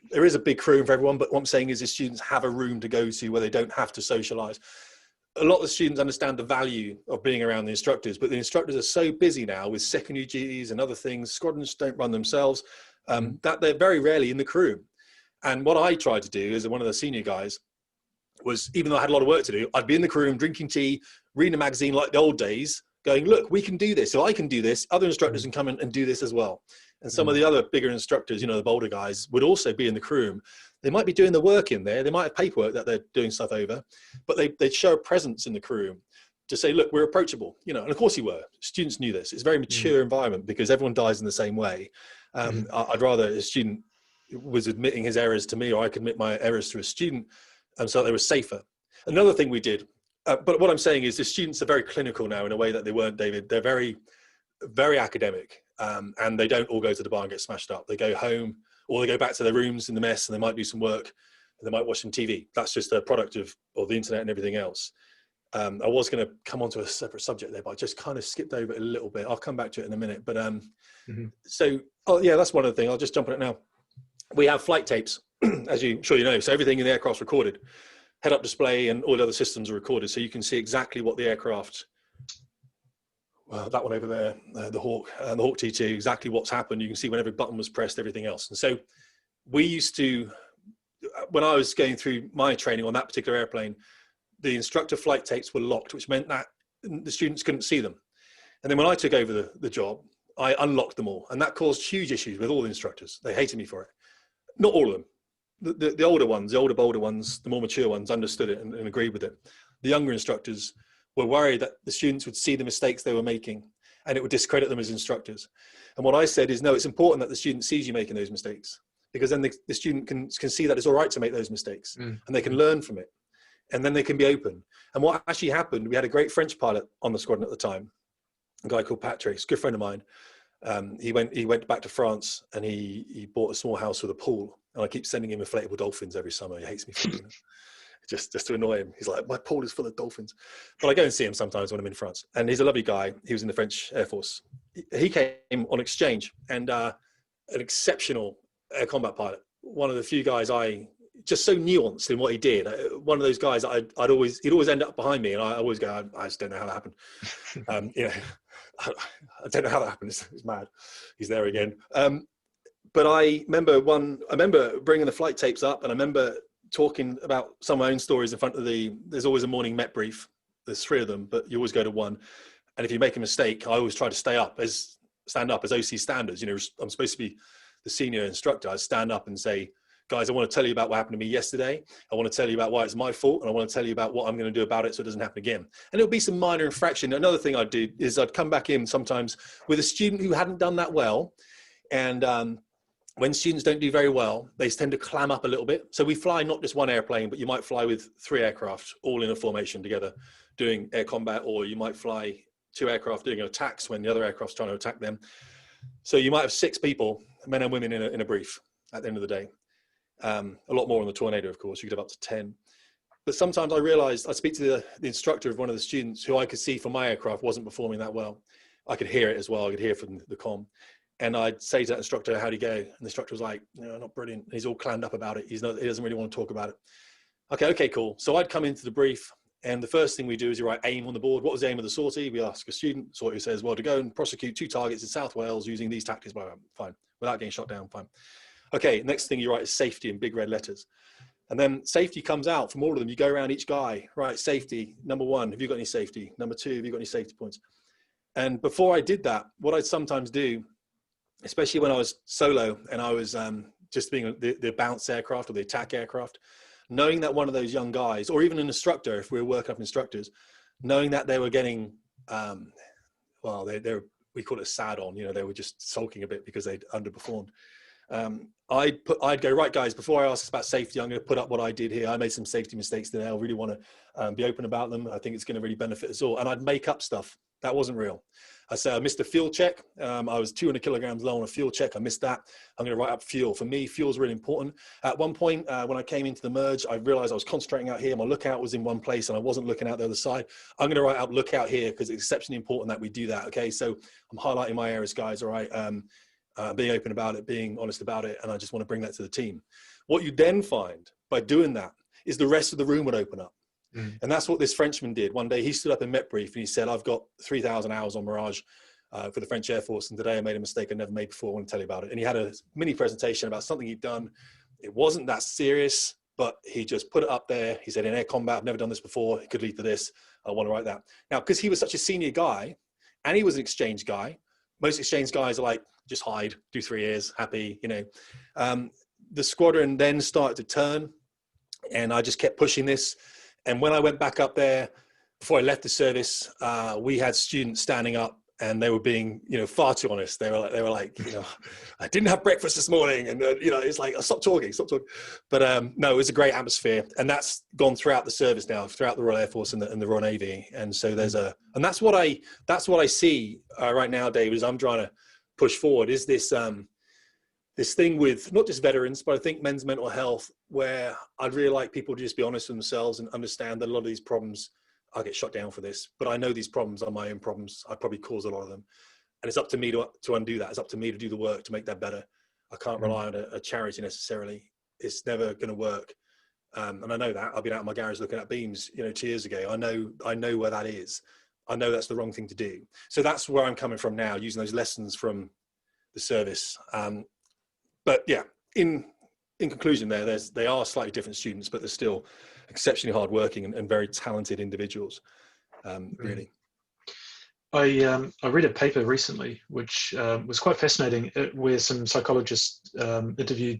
there is a big crew room for everyone. But what I'm saying is the students have a room to go to where they don't have to socialize. A lot of the students understand the value of being around the instructors, but the instructors are so busy now with secondary duties and other things. Squadrons don't run themselves, that they're very rarely in the crew room. And what I tried to do as one of the senior guys was, even though I had a lot of work to do, I'd be in the crew room drinking tea, reading a magazine like the old days, going, look, we can do this. So I can do this. Other instructors can come in and do this as well. And some of the other bigger instructors, the bolder guys, would also be in the crew room. They might be doing the work in there. They might have paperwork that they're doing stuff over, but they'd show a presence in the crew room to say, look, we're approachable, and of course you were. Students knew this. It's a very mature environment because everyone dies in the same way. I'd rather a student was admitting his errors to me, or I could admit my errors to a student, so they were safer. Another thing we did, but what I'm saying is the students are very clinical now in a way that they weren't, David. They're very, very academic, and they don't all go to the bar and get smashed up. They go home, or they go back to their rooms in the mess and they might do some work and they might watch some TV. That's just a product of the internet and everything else. I was going to come onto a separate subject there, but I just kind of skipped over it a little bit. I'll come back to it in a minute. But that's one of the things. I'll just jump on it now. We have flight tapes, as I'm sure you know. So everything in the aircraft's recorded. Head-up display and all the other systems are recorded. So you can see exactly what the aircraft, that one over there, the Hawk T2, exactly what's happened. You can see when every button was pressed, everything else. And so we used to, when I was going through my training on that particular airplane, the instructor flight tapes were locked, which meant that the students couldn't see them. And then when I took over the job, I unlocked them all. And that caused huge issues with all the instructors. They hated me for it. Not all of them. The older ones, the older, bolder ones, the more mature ones understood it and agreed with it. The younger instructors were worried that the students would see the mistakes they were making and it would discredit them as instructors. And what I said is, no, it's important that the student sees you making those mistakes, because then the student can see that it's all right to make those mistakes and they can learn from it, and then they can be open. And what actually happened, we had a great French pilot on the squadron at the time, a guy called Patrick, a good friend of mine. He went back to France and he bought a small house with a pool, and I keep sending him inflatable dolphins every summer. He hates me for it. Just to annoy him. He's like, my pool is full of dolphins. But I go and see him sometimes when I'm in France. And he's a lovely guy. He was in the French Air Force. He came on exchange, and an exceptional air combat pilot. One of the few guys I just so nuanced in what he did. One of those guys that he'd always end up behind me, and I always go, I just don't know how that happened. I don't know how that happened. It's mad. He's there again. But I remember bringing the flight tapes up, and I remember talking about some of my own stories in front of there's always a morning Met brief. There's 3 of them, but you always go to one. And if you make a mistake, I always try to stand up as OC standards. I'm supposed to be the senior instructor. I stand up and say, guys, I want to tell you about what happened to me yesterday. I want to tell you about why it's my fault. And I want to tell you about what I'm going to do about it so it doesn't happen again. And it'll be some minor infraction. Another thing I'd do is I'd come back in sometimes with a student who hadn't done that well. And when students don't do very well, they tend to clam up a little bit. So we fly not just one airplane, but you might fly with 3 aircraft all in a formation together doing air combat, or you might fly 2 aircraft doing attacks when the other aircraft's trying to attack them. So you might have 6 people, men and women in a brief at the end of the day. A lot more on the Tornado, of course. You could have up to 10. But sometimes I realized I speak to the instructor of one of the students who I could see from my aircraft wasn't performing that well. I could hear it as well. I could hear from the comm. And I'd say to that instructor, how'd he go? And the instructor was like, not brilliant. And he's all clammed up about it. He doesn't really want to talk about it. Okay, cool. So I'd come into the brief, and the first thing we do is you write aim on the board. What was the aim of the sortie? We ask a student. Sortie says, well, to go and prosecute 2 targets in South Wales using these tactics. Well, fine. Without getting shot down, fine. Okay, next thing you write is safety in big red letters. And then safety comes out from all of them. You go around each guy, right? Safety, number 1, have you got any safety? Number 2, have you got any safety points? And before I did that, what I'd sometimes do, especially when I was solo and I was just being the bounce aircraft or the attack aircraft, knowing that one of those young guys, or even an instructor, if we were working up instructors, knowing that they were getting, we call it sad on, they were just sulking a bit because they'd underperformed. I'd go, right, guys, before I ask about safety, I'm going to put up what I did here. I made some safety mistakes today. I really want to be open about them. I think it's going to really benefit us all. And I'd make up stuff that wasn't real. I say I missed a fuel check. I was 200 kilograms low on a fuel check. I missed that. I'm going to write up fuel. For me, fuel's really important. At one point, when I came into the merge, I realized I was concentrating out here. My lookout was in one place and I wasn't looking out the other side. I'm going to write up lookout here because it's exceptionally important that we do that. Okay, so I'm highlighting my areas, guys. All right. Being open about it, being honest about it, and I just want to bring that to the team. What you then find by doing that is the rest of the room would open up. And that's what this Frenchman did. One day he stood up in Met Brief and he said, I've got 3,000 hours on Mirage for the French Air Force, and today I made a mistake I never made before. I want to tell you about it. And he had a mini presentation about something he'd done. It wasn't that serious, but he just put it up there. He said, in air combat, I've never done this before. It could lead to this. I want to write that. Now, because he was such a senior guy and he was an exchange guy, most exchange guys are like, just hide, do 3 years, happy, The squadron then started to turn, and I just kept pushing this. And when I went back up there, before I left the service, we had students standing up, and they were being, far too honest. They were like, I didn't have breakfast this morning, and it's like, stop talking. But no, it was a great atmosphere, and that's gone throughout the service now, throughout the Royal Air Force and the Royal Navy. And so and that's what I see right now, Dave, is I'm trying to push forward is this this thing with not just veterans, but I think men's mental health, where I'd really like people to just be honest with themselves and understand that a lot of these problems, I'll get shot down for this, but I know these problems are my own problems. I probably caused a lot of them. And it's up to me to undo that. It's up to me to do the work to make that better. I can't rely on a charity necessarily. It's never going to work. And I know that. I've been out in my garage looking at beams, 2 years ago. I know where that is. I know that's the wrong thing to do. So that's where I'm coming from now, using those lessons from the service. But yeah, in conclusion they are slightly different students, but they're still exceptionally hardworking and very talented individuals, really. I read a paper recently, which was quite fascinating, where some psychologists interviewed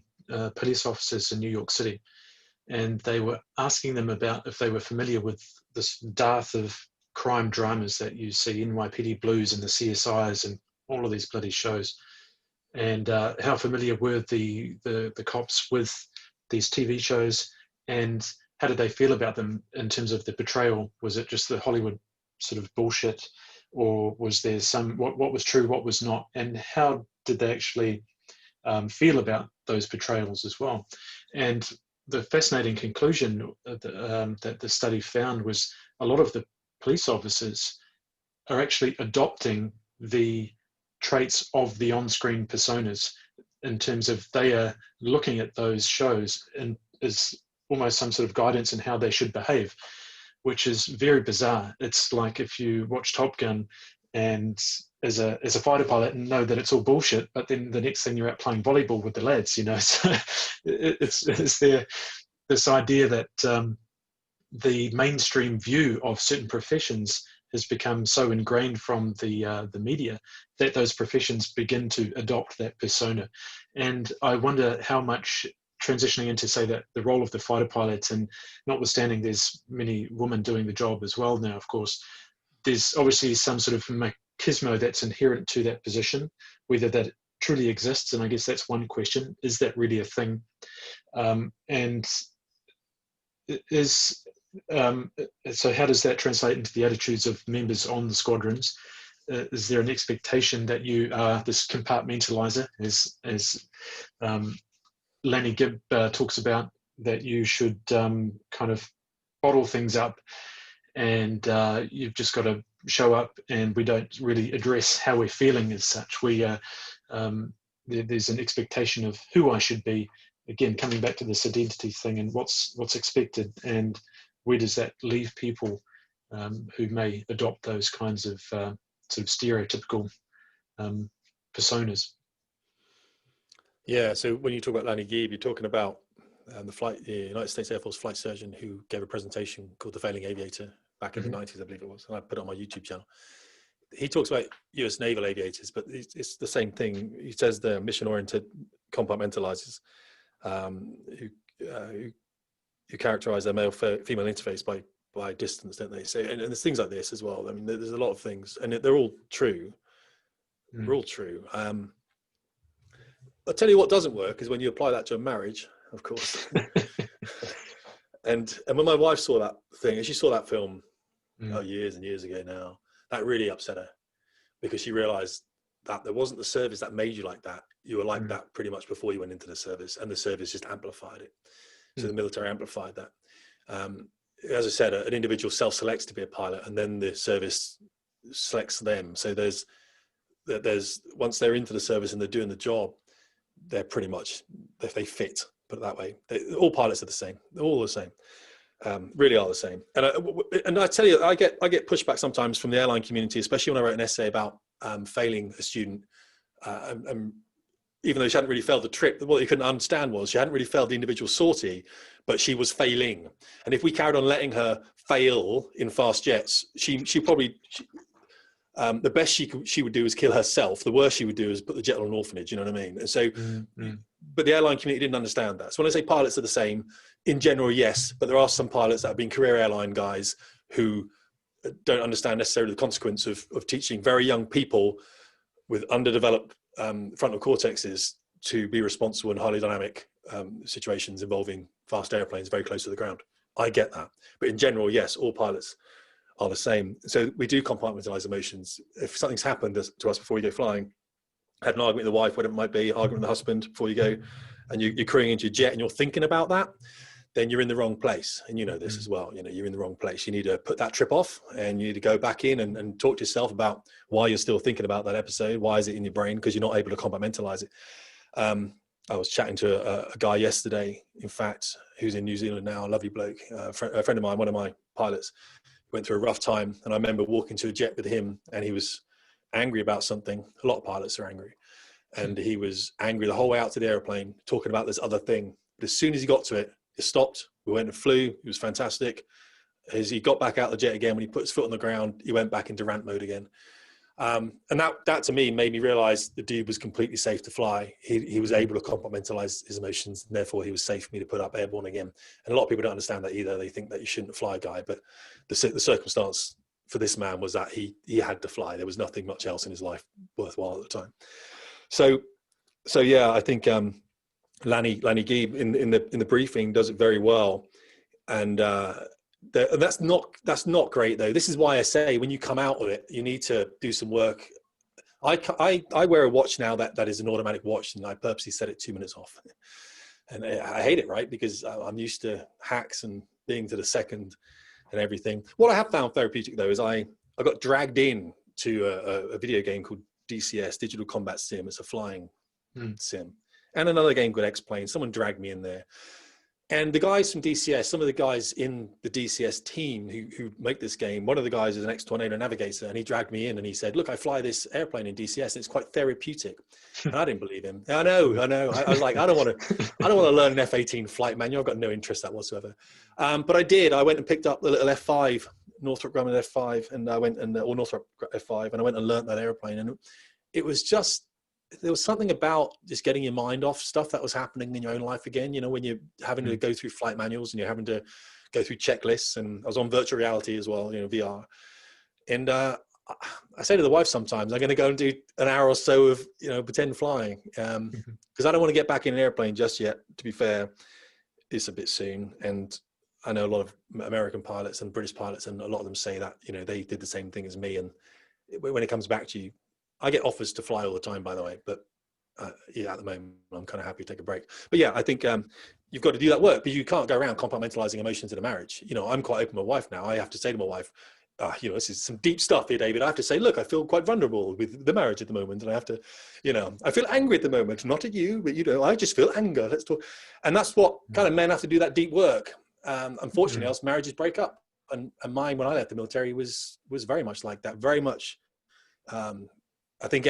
police officers in New York City, and they were asking them about if they were familiar with this dearth of crime dramas that you see, NYPD Blues and the CSIs and all of these bloody shows, and how familiar were the cops with these TV shows, and how did they feel about them in terms of the portrayal? Was it just the Hollywood sort of bullshit, or was there some what was true, what was not, and how did they actually feel about those portrayals as well? And the fascinating conclusion that the study found was a lot of the police officers are actually adopting the traits of the on-screen personas, in terms of they are looking at those shows and is almost some sort of guidance in how they should behave, which is very bizarre. It's like if you watch Top Gun and as a fighter pilot and know that it's all bullshit, but then the next thing you're out playing volleyball with the lads, you know. So it's there this idea that the mainstream view of certain professions has become so ingrained from the media that those professions begin to adopt that persona. And I wonder how much transitioning into, say, that the role of the fighter pilot, and notwithstanding there's many women doing the job as well now, of course, there's obviously some sort of machismo that's inherent to that position, whether that truly exists. And I guess that's one question: is that really a thing? And is so how does that translate into the attitudes of members on the squadrons? Is there an expectation that you are this compartmentalizer, as Lanny Gibb talks about, that you should kind of bottle things up, and you've just got to show up, and we don't really address how we're feeling as such? There's an expectation of who I should be, again coming back to this identity thing and what's expected, and where does that leave people who may adopt those kinds of sort of stereotypical personas? Yeah, so when you talk about Lanny Gibb, you're talking about the United States Air Force flight surgeon who gave a presentation called The Failing Aviator back in the 90s, I believe it was, and I put it on my YouTube channel. He talks about US naval aviators, but it's the same thing. He says they're mission-oriented compartmentalizers who characterize their male-female interface by distance, don't they? So, and there's things like this as well. I mean, there's a lot of things, and they're all true. They're all true. I'll tell you what doesn't work is when you apply that to a marriage, of course. and when my wife saw that thing, and she saw that film years and years ago now, that really upset her, because she realized that there wasn't the service that made you like that. You were like that pretty much before you went into the service, and the service just amplified it. So the military amplified that. As I said, an individual self-selects to be a pilot, and then the service selects them. So there's once they're into the service and they're doing the job, they're pretty much, if they fit, put it that way. All pilots are the same. They're all the same. Really are the same. And I tell you, I get pushback sometimes from the airline community, especially when I wrote an essay about failing a student. And even though she hadn't really failed the trip, what you couldn't understand was she hadn't really failed the individual sortie, but she was failing. And if we carried on letting her fail in fast jets, she probably the best she would do is kill herself. The worst she would do is put the jet on an orphanage. You know what I mean? And so, but the airline community didn't understand that. So when I say pilots are the same, in general, yes, but there are some pilots that have been career airline guys who don't understand necessarily the consequence of teaching very young people with underdeveloped frontal cortexes to be responsible in highly dynamic situations involving fast airplanes very close to the ground. I get that. But in general, yes, all pilots are the same. So we do compartmentalize emotions. If something's happened to us before you go flying, had an argument with the wife, whatever it might be, argument with the husband before you go, and you're crewing into your jet and you're thinking about that, then you're in the wrong place. And you know this as well. You know, you're in the wrong place. You need to put that trip off, and you need to go back in and talk to yourself about why you're still thinking about that episode. Why is it in your brain? Because you're not able to compartmentalize it. I was chatting to a guy yesterday, in fact, who's in New Zealand now, a lovely bloke, a friend of mine, one of my pilots, went through a rough time. And I remember walking to a jet with him, and he was angry about something. A lot of pilots are angry. And he was angry the whole way out to the airplane, talking about this other thing. But as soon as he got to it, it stopped. We went and flew. It was fantastic. As he got back out the jet again, when he put his foot on the ground, he went back into rant mode again. And that to me made me realize the dude was completely safe to fly. He was able to compartmentalize his emotions, and therefore he was safe for me to put up airborne again. And a lot of people don't understand that either. They think that you shouldn't fly a guy, but the circumstance for this man was that he had to fly. There was nothing much else in his life worthwhile at the time. So yeah, I think Lanny Gibb in the briefing does it very well, and that's not great though. This is why I say when you come out of it, you need to do some work. I wear a watch now that is an automatic watch, and I purposely set it 2 minutes off, and I hate it, right? Because I'm used to hacks and being to the second and everything. What I have found therapeutic though is I got dragged in to a video game called DCS, Digital Combat Sim. It's a flying sim, and another game called X-Plane. Someone dragged me in there, And the guys from DCS, some of the guys in the DCS team who make this game, one of the guys is an ex-Tornado navigator, and he dragged me in and he said, look, I fly this airplane in DCS and it's quite therapeutic. And I didn't believe him. I know. I was like, I don't want to learn an F-18 flight manual. I've got no interest in that whatsoever. But I did. I went and picked up the little F5, Northrop Grumman F5, and I went and, or Northrop F5, and I went and learned that airplane. And it was just, there was something about just getting your mind off stuff that was happening in your own life again. You know, when you're having to go through flight manuals and you're having to go through checklists, and I was on virtual reality as well, you know, VR. And I say to the wife sometimes, I'm going to go and do an hour or so of, you know, pretend flying, because I don't want to get back in an airplane just yet. To be fair, it's a bit soon. And I know a lot of American pilots and British pilots, and a lot of them say that, you know, they did the same thing as me. And when it comes back to you, I get offers to fly all the time, by the way, but yeah, at the moment, I'm kind of happy to take a break. But yeah, I think you've got to do that work, but you can't go around compartmentalizing emotions in a marriage. You know, I'm quite open with my wife now. I have to say to my wife, you know, this is some deep stuff here, David. I have to say, look, I feel quite vulnerable with the marriage at the moment. And I have to, you know, I feel angry at the moment, not at you, but, you know, I just feel anger. Let's talk. And that's what kind of men have to do, that deep work. Unfortunately, else marriages break up. And mine, when I left the military, was very much like that. Very much, I think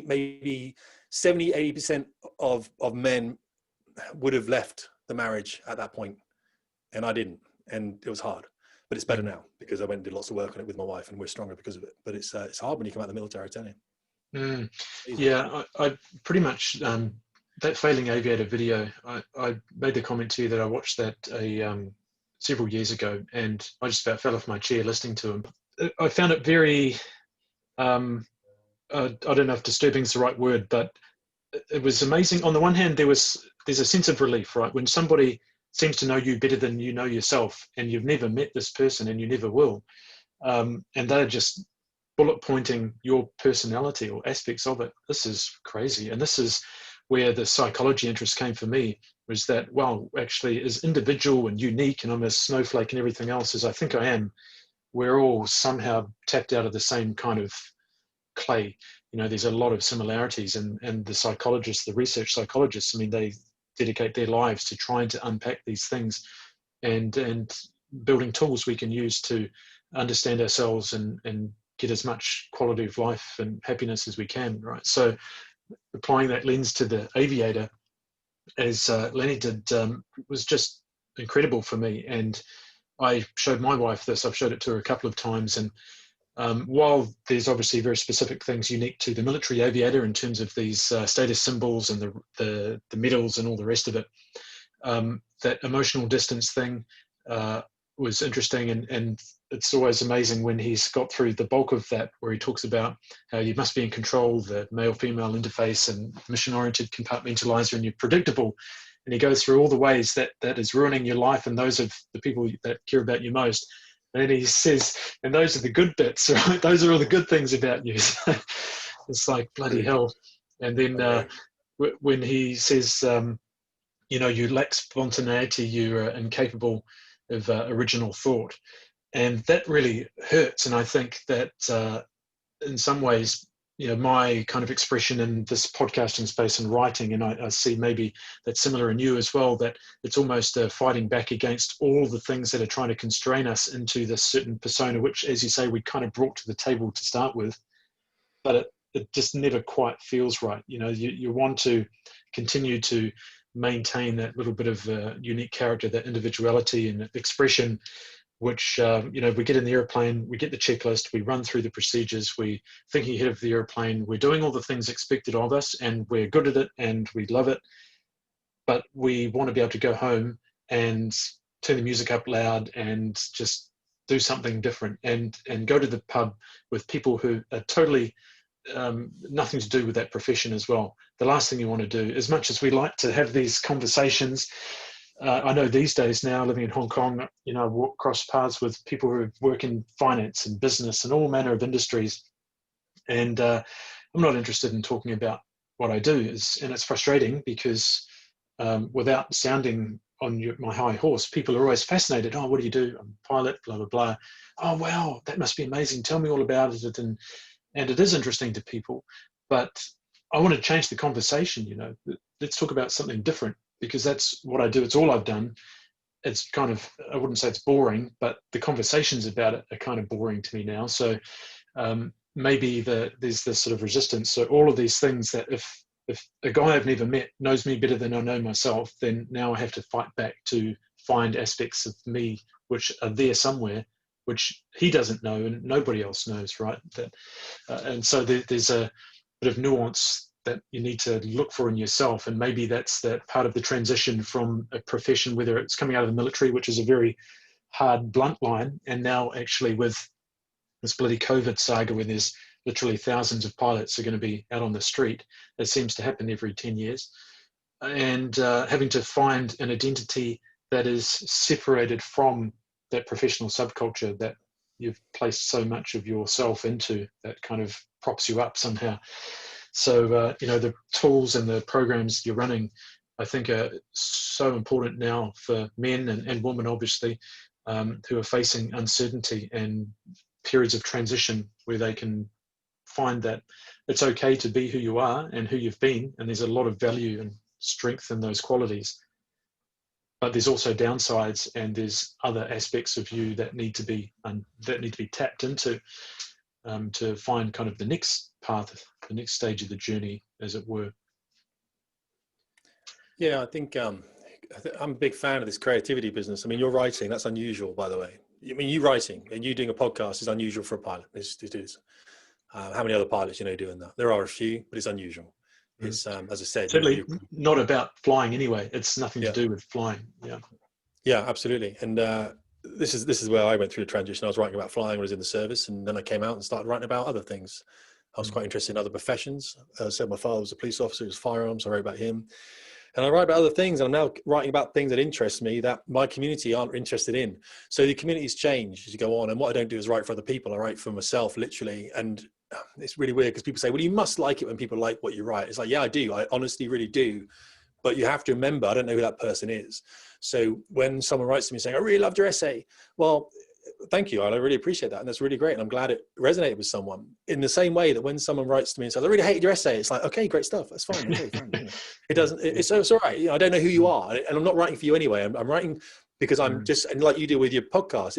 maybe 70-80% of men would have left the marriage at that point, and I didn't, and it was hard. But it's better now because I went and did lots of work on it with my wife, and we're stronger because of it. But it's hard when you come out of the military, I tell you. Yeah, I pretty much that failing aviator video. I made the comment to you that I watched that several years ago, and I just about fell off my chair listening to him. I found it very. I don't know if disturbing is the right word, but it was amazing. On the one hand, there's a sense of relief, right? When somebody seems to know you better than you know yourself, and you've never met this person and you never will, and they're just bullet pointing your personality or aspects of it. This is crazy. And this is where the psychology interest came for me, was that, well, actually, as individual and unique, and I'm a snowflake and everything else as I think I am, we're all somehow tapped out of the same kind of clay. You know, there's a lot of similarities, and the psychologists, the research psychologists, I mean, they dedicate their lives to trying to unpack these things and building tools we can use to understand ourselves and get as much quality of life and happiness as we can, right? So applying that lens to the aviator, as Lenny did, was just incredible for me. And I showed my wife this. I've showed it to her a couple of times, and while there's obviously very specific things unique to the military aviator in terms of these status symbols and the medals and all the rest of it, that emotional distance thing was interesting, and it's always amazing when he's got through the bulk of that, where he talks about how you must be in control, the male-female interface and mission-oriented compartmentalizer, and you're predictable. And he goes through all the ways that is ruining your life and those of the people that care about you most. And then he says, and those are the good bits, right? Those are all the good things about you. It's like, bloody hell. And then when he says, you know, you lack spontaneity, you're incapable of original thought. And that really hurts. And I think that in some ways, you know, my kind of expression in this podcasting space and writing, and I see maybe that's similar in you as well, that it's almost fighting back against all the things that are trying to constrain us into this certain persona, which, as you say, we kind of brought to the table to start with, but it just never quite feels right. You know, you want to continue to maintain that little bit of unique character, that individuality and expression, which, you know, we get in the airplane, we get the checklist, we run through the procedures, we thinking ahead of the airplane, we're doing all the things expected of us, and we're good at it and we love it. But we want to be able to go home and turn the music up loud and just do something different, and go to the pub with people who are totally nothing to do with that profession as well. The last thing you want to do, as much as we like to have these conversations, I know these days now, living in Hong Kong, you know, I walk cross paths with people who work in finance and business and all manner of industries. And I'm not interested in talking about what I do. And it's frustrating because without sounding on my high horse, people are always fascinated. Oh, what do you do? I'm a pilot, blah, blah, blah. Oh, wow, that must be amazing. Tell me all about it. And it is interesting to people. But I want to change the conversation, you know. Let's talk about something different. because that's what I do. It's all I've done. It's kind of, I wouldn't say it's boring, but the conversations about it are kind of boring to me now. So maybe there's this sort of resistance. So all of these things that if a guy I've never met knows me better than I know myself, then now I have to fight back to find aspects of me which are there somewhere, which he doesn't know and nobody else knows, right? And so there's a bit of nuance that you need to look for in yourself. And maybe that's that part of the transition from a profession, whether it's coming out of the military, which is a very hard, blunt line, and now actually with this bloody COVID saga where there's literally thousands of pilots are going to be out on the street. That seems to happen every 10 years. And having to find an identity that is separated from that professional subculture that you've placed so much of yourself into, that kind of props you up somehow. So, the tools and the programs you're running, I think, are so important now for men and women, obviously, who are facing uncertainty and periods of transition where they can find that it's okay to be who you are and who you've been. And there's a lot of value and strength in those qualities. But there's also downsides, and there's other aspects of you that need to be tapped into to find kind of the next path, the next stage of the journey, as it were. Yeah, I think I'm a big fan of this creativity business. I mean, you're writing, that's unusual, by the way. I mean, you writing and you doing a podcast is unusual for a pilot. It is. How many other pilots doing that? There are a few, but it's unusual. It's as I said, certainly not about flying anyway. It's nothing to do with flying. Yeah, absolutely. And this is where I went through the transition. I was writing about flying when I was in the service, and then I came out and started writing about other things. I was quite interested in other professions. So my father was a police officer, he was firearms. I wrote about him, and I write about other things. And I'm now writing about things that interest me that my community aren't interested in. So the communities change as you go on. And what I don't do is write for other people. I write for myself, literally. And it's really weird because people say, well, you must like it when people like what you write. It's like, yeah, I do. I honestly really do. But you have to remember, I don't know who that person is. So when someone writes to me saying, I really loved your essay. Well, thank you. I really appreciate that. And that's really great. And I'm glad it resonated with someone, in the same way that when someone writes to me and says, I really hated your essay. It's like, okay, great stuff. That's fine. Okay, fine. It doesn't, it's all right. I don't know who you are. And I'm not writing for you anyway. I'm writing because I'm just, and like you do with your podcast,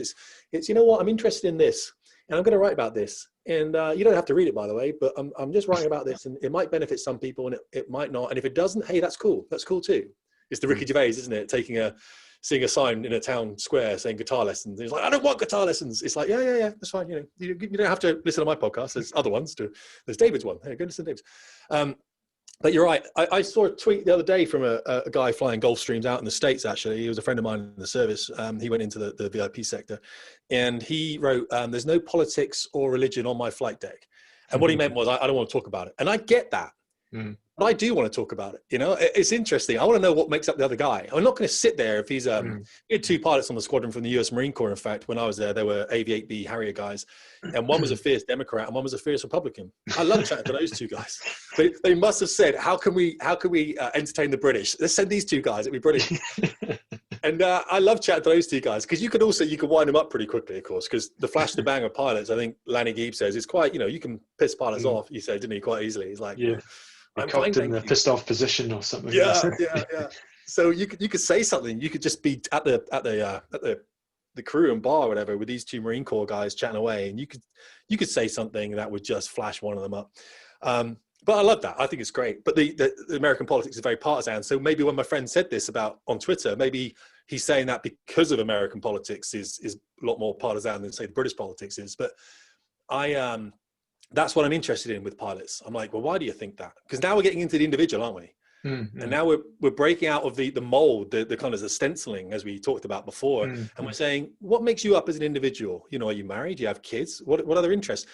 it's, you know what, I'm interested in this and I'm going to write about this. And you don't have to read it, by the way, but I'm just writing about this, and it might benefit some people and it might not. And if it doesn't, hey, that's cool. That's cool too. It's the Ricky Gervais, isn't it? Seeing a sign in a town square saying guitar lessons. He's like, I don't want guitar lessons. It's like, yeah, that's fine. You don't have to listen to my podcast. There's other ones too. There's David's one. Hey, go listen to David's. But you're right. I saw a tweet the other day from a guy flying Gulfstreams out in the States, actually. He was a friend of mine in the service. He went into the VIP sector. And he wrote, there's no politics or religion on my flight deck. And what he meant was, I don't want to talk about it. And I get that. But I do want to talk about it. It's interesting. I want to know what makes up the other guy. I'm not going to sit there if he's we had two pilots on the squadron from the US Marine Corps. In fact, when I was there, they were AV-8B Harrier guys, and one was a fierce Democrat and one was a fierce Republican. I love chatting to those two guys. They must have said, how can we entertain the British? Let's send these two guys. It'd be brilliant. And I love chatting to those two guys, because you could wind them up pretty quickly, of course, because the flash to bang of pilots, I think Lanny Geeb says, it's quite, you can piss pilots off, you said, didn't he, quite easily. He's like, yeah. I'm cocked in the pissed off position or something. Yeah. So you could say something. You could just be at the crew and bar or whatever with these two Marine Corps guys chatting away, and you could say something that would just flash one of them up. But I love that. I think it's great. But the American politics is very partisan. So maybe when my friend said this on Twitter, maybe he's saying that because of American politics is a lot more partisan than, say, the British politics is. But that's what I'm interested in with pilots. I'm like, well, why do you think that? Because now we're getting into the individual, aren't we? And now we're breaking out of the mold, the kind of the stenciling, as we talked about before. And we're saying, what makes you up as an individual? Are you married? Do you have kids? What other interests?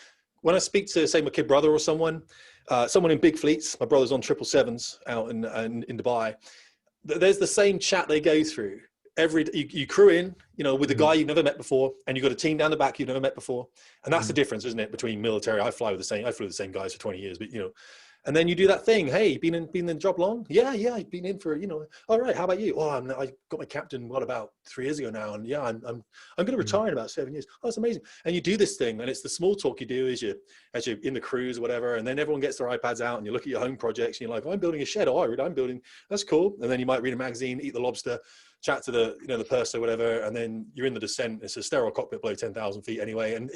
When I speak to, say, my kid brother or someone in big fleets, my brother's on 777s out in Dubai, there's the same chat they go through. You crew in, with a guy you've never met before, and you've got a team down the back you've never met before. And that's the difference, isn't it, between military? I flew with the same guys for 20 years, but And then you do that thing. Hey, been in the job long? Yeah, I've been in for, all right. How about you? Oh, I got my captain, what, about 3 years ago now? And yeah, I'm going to retire in about 7 years. Oh, that's amazing. And you do this thing, and it's the small talk you do as you're in the cruise or whatever. And then everyone gets their iPads out and you look at your home projects and you're like, oh, I'm building a shed. Oh, I'm building, that's cool. And then you might read a magazine, eat the lobster, chat to the, the purser or whatever. And then you're in the descent. It's a sterile cockpit below 10,000 feet anyway. And,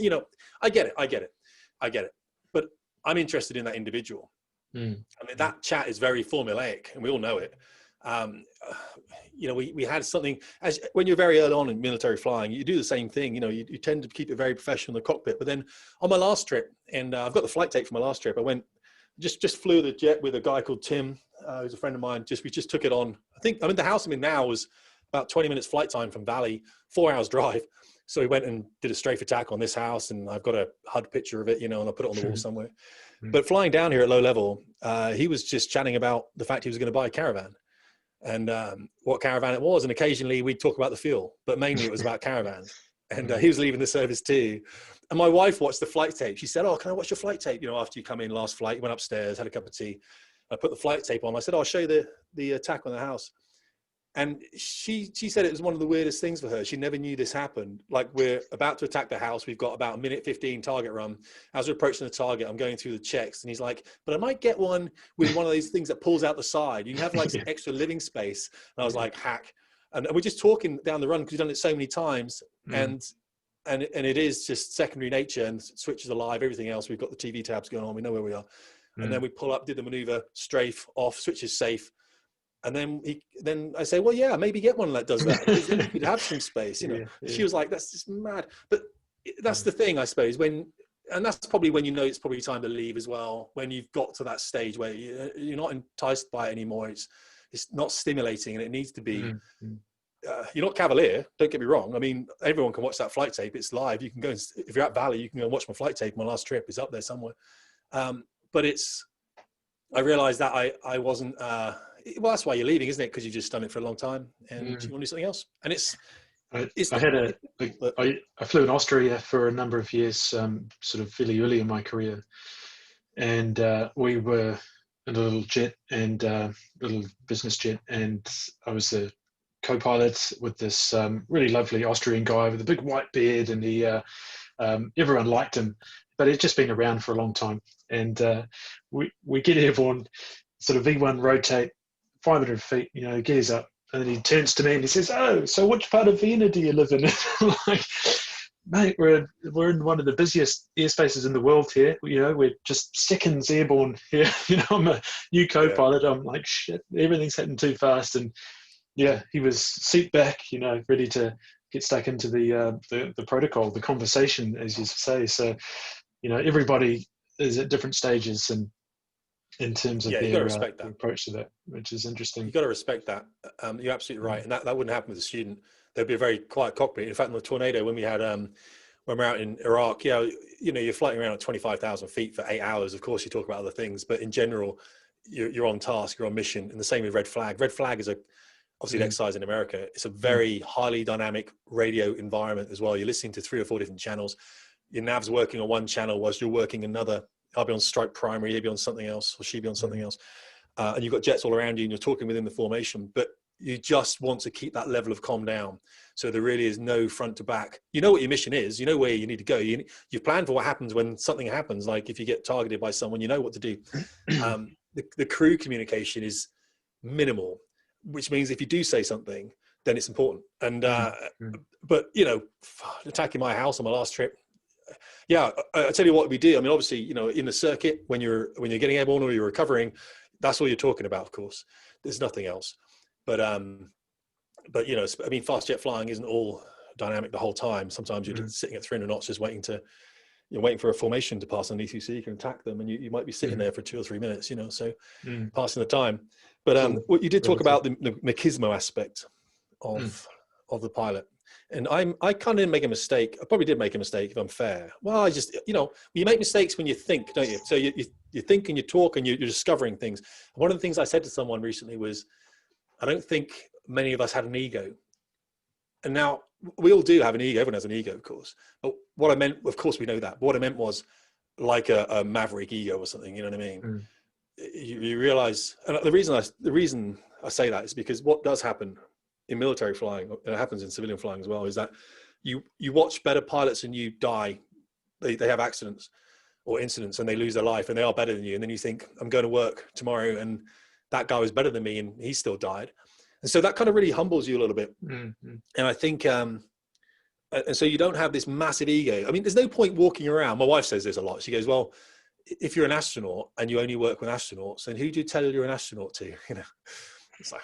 I get it. But I'm interested in that individual. I mean, that chat is very formulaic, and we all know it. We had something, as when you're very early on in military flying, you do the same thing. You tend to keep it very professional in the cockpit. But then on my last trip, and I've got the flight tape from my last trip, I went, just flew the jet with a guy called Tim, who's a friend of mine. We just took it on. The house I'm in now was about 20 minutes flight time from Valley, 4 hours drive. So we went and did a strafe attack on this house, and I've got a HUD picture of it, and I'll put it on the wall somewhere. But flying down here at low level, he was just chatting about the fact he was going to buy a caravan and what caravan it was. And occasionally we'd talk about the fuel, but mainly it was about caravans. And he was leaving the service too. And my wife watched the flight tape. She said, oh, can I watch your flight tape? After you come in last flight, you went upstairs, had a cup of tea. I put the flight tape on. I said, oh, I'll show you the attack on the house. And she said it was one of the weirdest things for her. She never knew this happened. Like, we're about to attack the house. We've got about a minute 15 target run. As we're approaching the target, I'm going through the checks. And he's like, but I might get one with one of these things that pulls out the side. You can have like some extra living space. And I was like, hack. And we're just talking down the run because we've done it so many times. And it is just secondary nature, and switches are live, everything else. We've got the TV tabs going on. We know where we are. And then we pull up, did the maneuver, strafe, off, switch is safe. And then I say, well, yeah, maybe get one that does that. Because then you could have some space, She was like, that's just mad. But that's the thing, I suppose, and that's probably when it's probably time to leave as well. When you've got to that stage where you're not enticed by it anymore. It's not stimulating, and it needs to be. You're not cavalier, don't get me wrong. I mean, everyone can watch that flight tape. It's live. You can go, if you're at Valley, you can go and watch my flight tape. My last trip is up there somewhere. But I realized that I wasn't, well, that's why you're leaving, isn't it? Because you've just done it for a long time, and you want to do something else. And I flew in Austria for a number of years, sort of fairly early in my career, and we were in a little jet, and little business jet, and I was the co-pilot with this really lovely Austrian guy with a big white beard, and he everyone liked him, but he'd just been around for a long time. And we get airborne, sort of V1 rotate 500 feet, gears up, and then he turns to me and he says, oh, so which part of Vienna do you live in? Like, mate, we're in one of the busiest airspaces in the world here. We're just seconds airborne here. I'm a new co-pilot. I'm like, shit, everything's happening too fast. And yeah, he was seat back, ready to get stuck into the protocol, the conversation, as you say. So, everybody is at different stages, and in terms of their approach to that, which is interesting. You've got to respect that. You're absolutely right. And that wouldn't happen with a student. There'd be a very quiet cockpit. In fact, in the tornado, when we had, when we're out in Iraq, you're floating around at 25,000 feet for 8 hours. Of course, you talk about other things, but in general, you're on task, you're on mission. And the same with Red Flag. Red Flag is obviously an exercise in America. It's a very highly dynamic radio environment as well. You're listening to 3 or 4 different channels. Your nav's working on one channel whilst you're working another. I'll be on strike primary, he'll be on something else, or she'll be on something else. And you've got jets all around you, and you're talking within the formation, but you just want to keep that level of calm down. So there really is no front to back. You know what your mission is, you know where you need to go. You've planned for what happens when something happens. Like if you get targeted by someone, you know what to do. The crew communication is minimal, which means if you do say something, then it's important. And, but attacking my house on my last trip, yeah, I tell you what we do. I mean, obviously, in the circuit, when you're getting airborne or you're recovering, that's all you're talking about. Of course, there's nothing else. But fast jet flying isn't all dynamic the whole time. Sometimes you're just sitting at 300 knots, just waiting for a formation to pass underneath you so you can attack them, and you might be sitting there for 2 or 3 minutes. So passing the time. But what you did talk about the machismo aspect of the pilot. And I kind of make a mistake. I probably did make a mistake, if I'm fair. Well, I just, you make mistakes when you think, don't you? So you think and you talk and you're discovering things. One of the things I said to someone recently was, I don't think many of us had an ego. And now we all do have an ego. Everyone has an ego, of course. But what I meant, of course we know that. But what I meant was like a maverick ego or something, you know what I mean? you realize, and the reason I say that is because what does happen in military flying, and it happens in civilian flying as well, is that you watch better pilots and you die. They have accidents or incidents and they lose their life and they are better than you. And then you think, I'm going to work tomorrow and that guy was better than me and he still died. And so that kind of really humbles you a little bit. Mm-hmm. And I think, and so you don't have this massive ego. I mean, there's no point walking around. My wife says this a lot. She goes, well, if you're an astronaut and you only work with astronauts, then who do you tell you're an astronaut to? You know, it's like,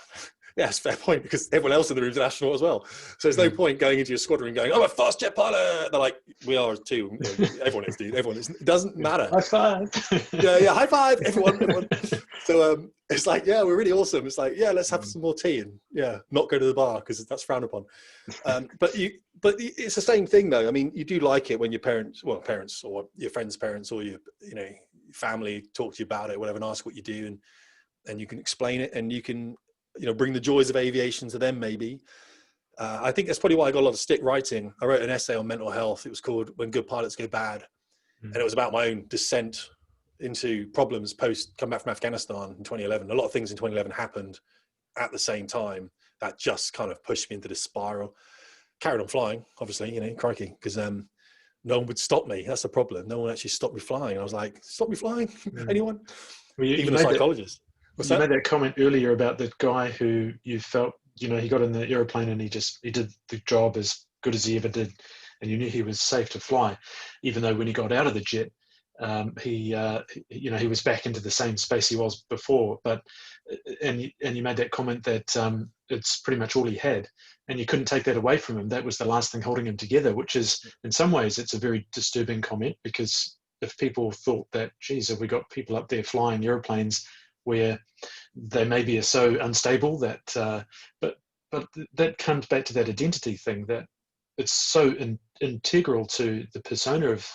yeah, it's a fair point because everyone else in the room is an astronaut as well. So there's no point going into your squadron and going, I'm a fast jet pilot. They're like, we are too. You know, everyone is, dude. Everyone is. It doesn't matter. High five. Yeah, high five, everyone. So it's like, yeah, we're really awesome. It's like, yeah, let's have some more tea and not go to the bar because that's frowned upon. But it's the same thing though. I mean, you do like it when your parents or your friends' parents or your family talk to you about it, whatever, and ask what you do, and you can explain it and you can bring the joys of aviation to them maybe. I think that's probably why I got a lot of stick writing. I wrote an essay on mental health. It was called When Good Pilots Go Bad. And it was about my own descent into problems post come back from Afghanistan in 2011. A lot of things in 2011 happened at the same time that just kind of pushed me into this spiral. Carried on flying, obviously, crikey, because no one would stop me. That's the problem. No one actually stopped me flying. I was like, stop me flying? Anyone? Well, even a psychologist. You made that comment earlier about the guy who you felt, he got in the airplane and he did the job as good as he ever did, and you knew he was safe to fly, even though when he got out of the jet, he was back into the same space he was before. But and you made that comment that it's pretty much all he had, and you couldn't take that away from him. That was the last thing holding him together, which is in some ways it's a very disturbing comment, because if people thought that, geez, have we got people up there flying airplanes where they maybe are so unstable that, but that comes back to that identity thing, that it's so integral to the persona of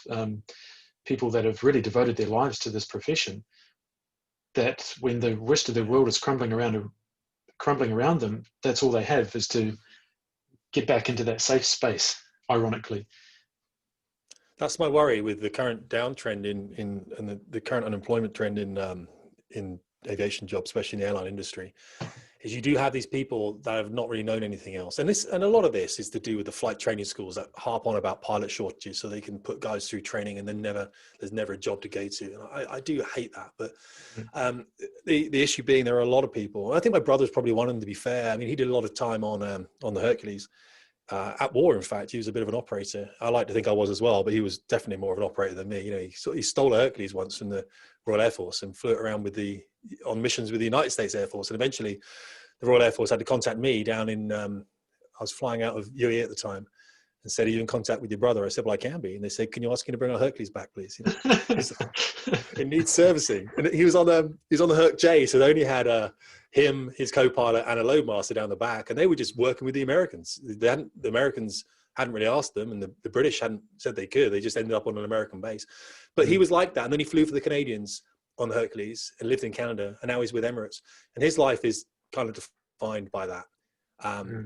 people that have really devoted their lives to this profession, that when the rest of the world is crumbling around them, that's all they have is to get back into that safe space, ironically. That's my worry with the current downtrend in the current unemployment trend in aviation jobs, especially in the airline industry, is you do have these people that have not really known anything else. And a lot of this is to do with the flight training schools that harp on about pilot shortages so they can put guys through training and then there's never a job to go to. And I do hate that. But the issue being there are a lot of people. I think my brother's probably one of them, to be fair. I mean, he did a lot of time on the Hercules. At war, in fact, he was a bit of an operator. I like to think I was as well, but he was definitely more of an operator than me. He stole a Hercules once from the Royal Air Force and flew it around on missions with the United States Air Force. And eventually the Royal Air Force had to contact me down in, I was flying out of UAE at the time, and said, are you in contact with your brother? I said, well, I can be. And they said, can you ask him to bring our Hercules back, please? It needs servicing. And he was on the Herc J, so they only had him, his co-pilot, and a loadmaster down the back, and they were just working with the Americans. The Americans hadn't really asked them, and the British hadn't said they could. They just ended up on an American base. But he was like that, and then he flew for the Canadians on the Hercules and lived in Canada, and now he's with Emirates. And his life is kind of defined by that.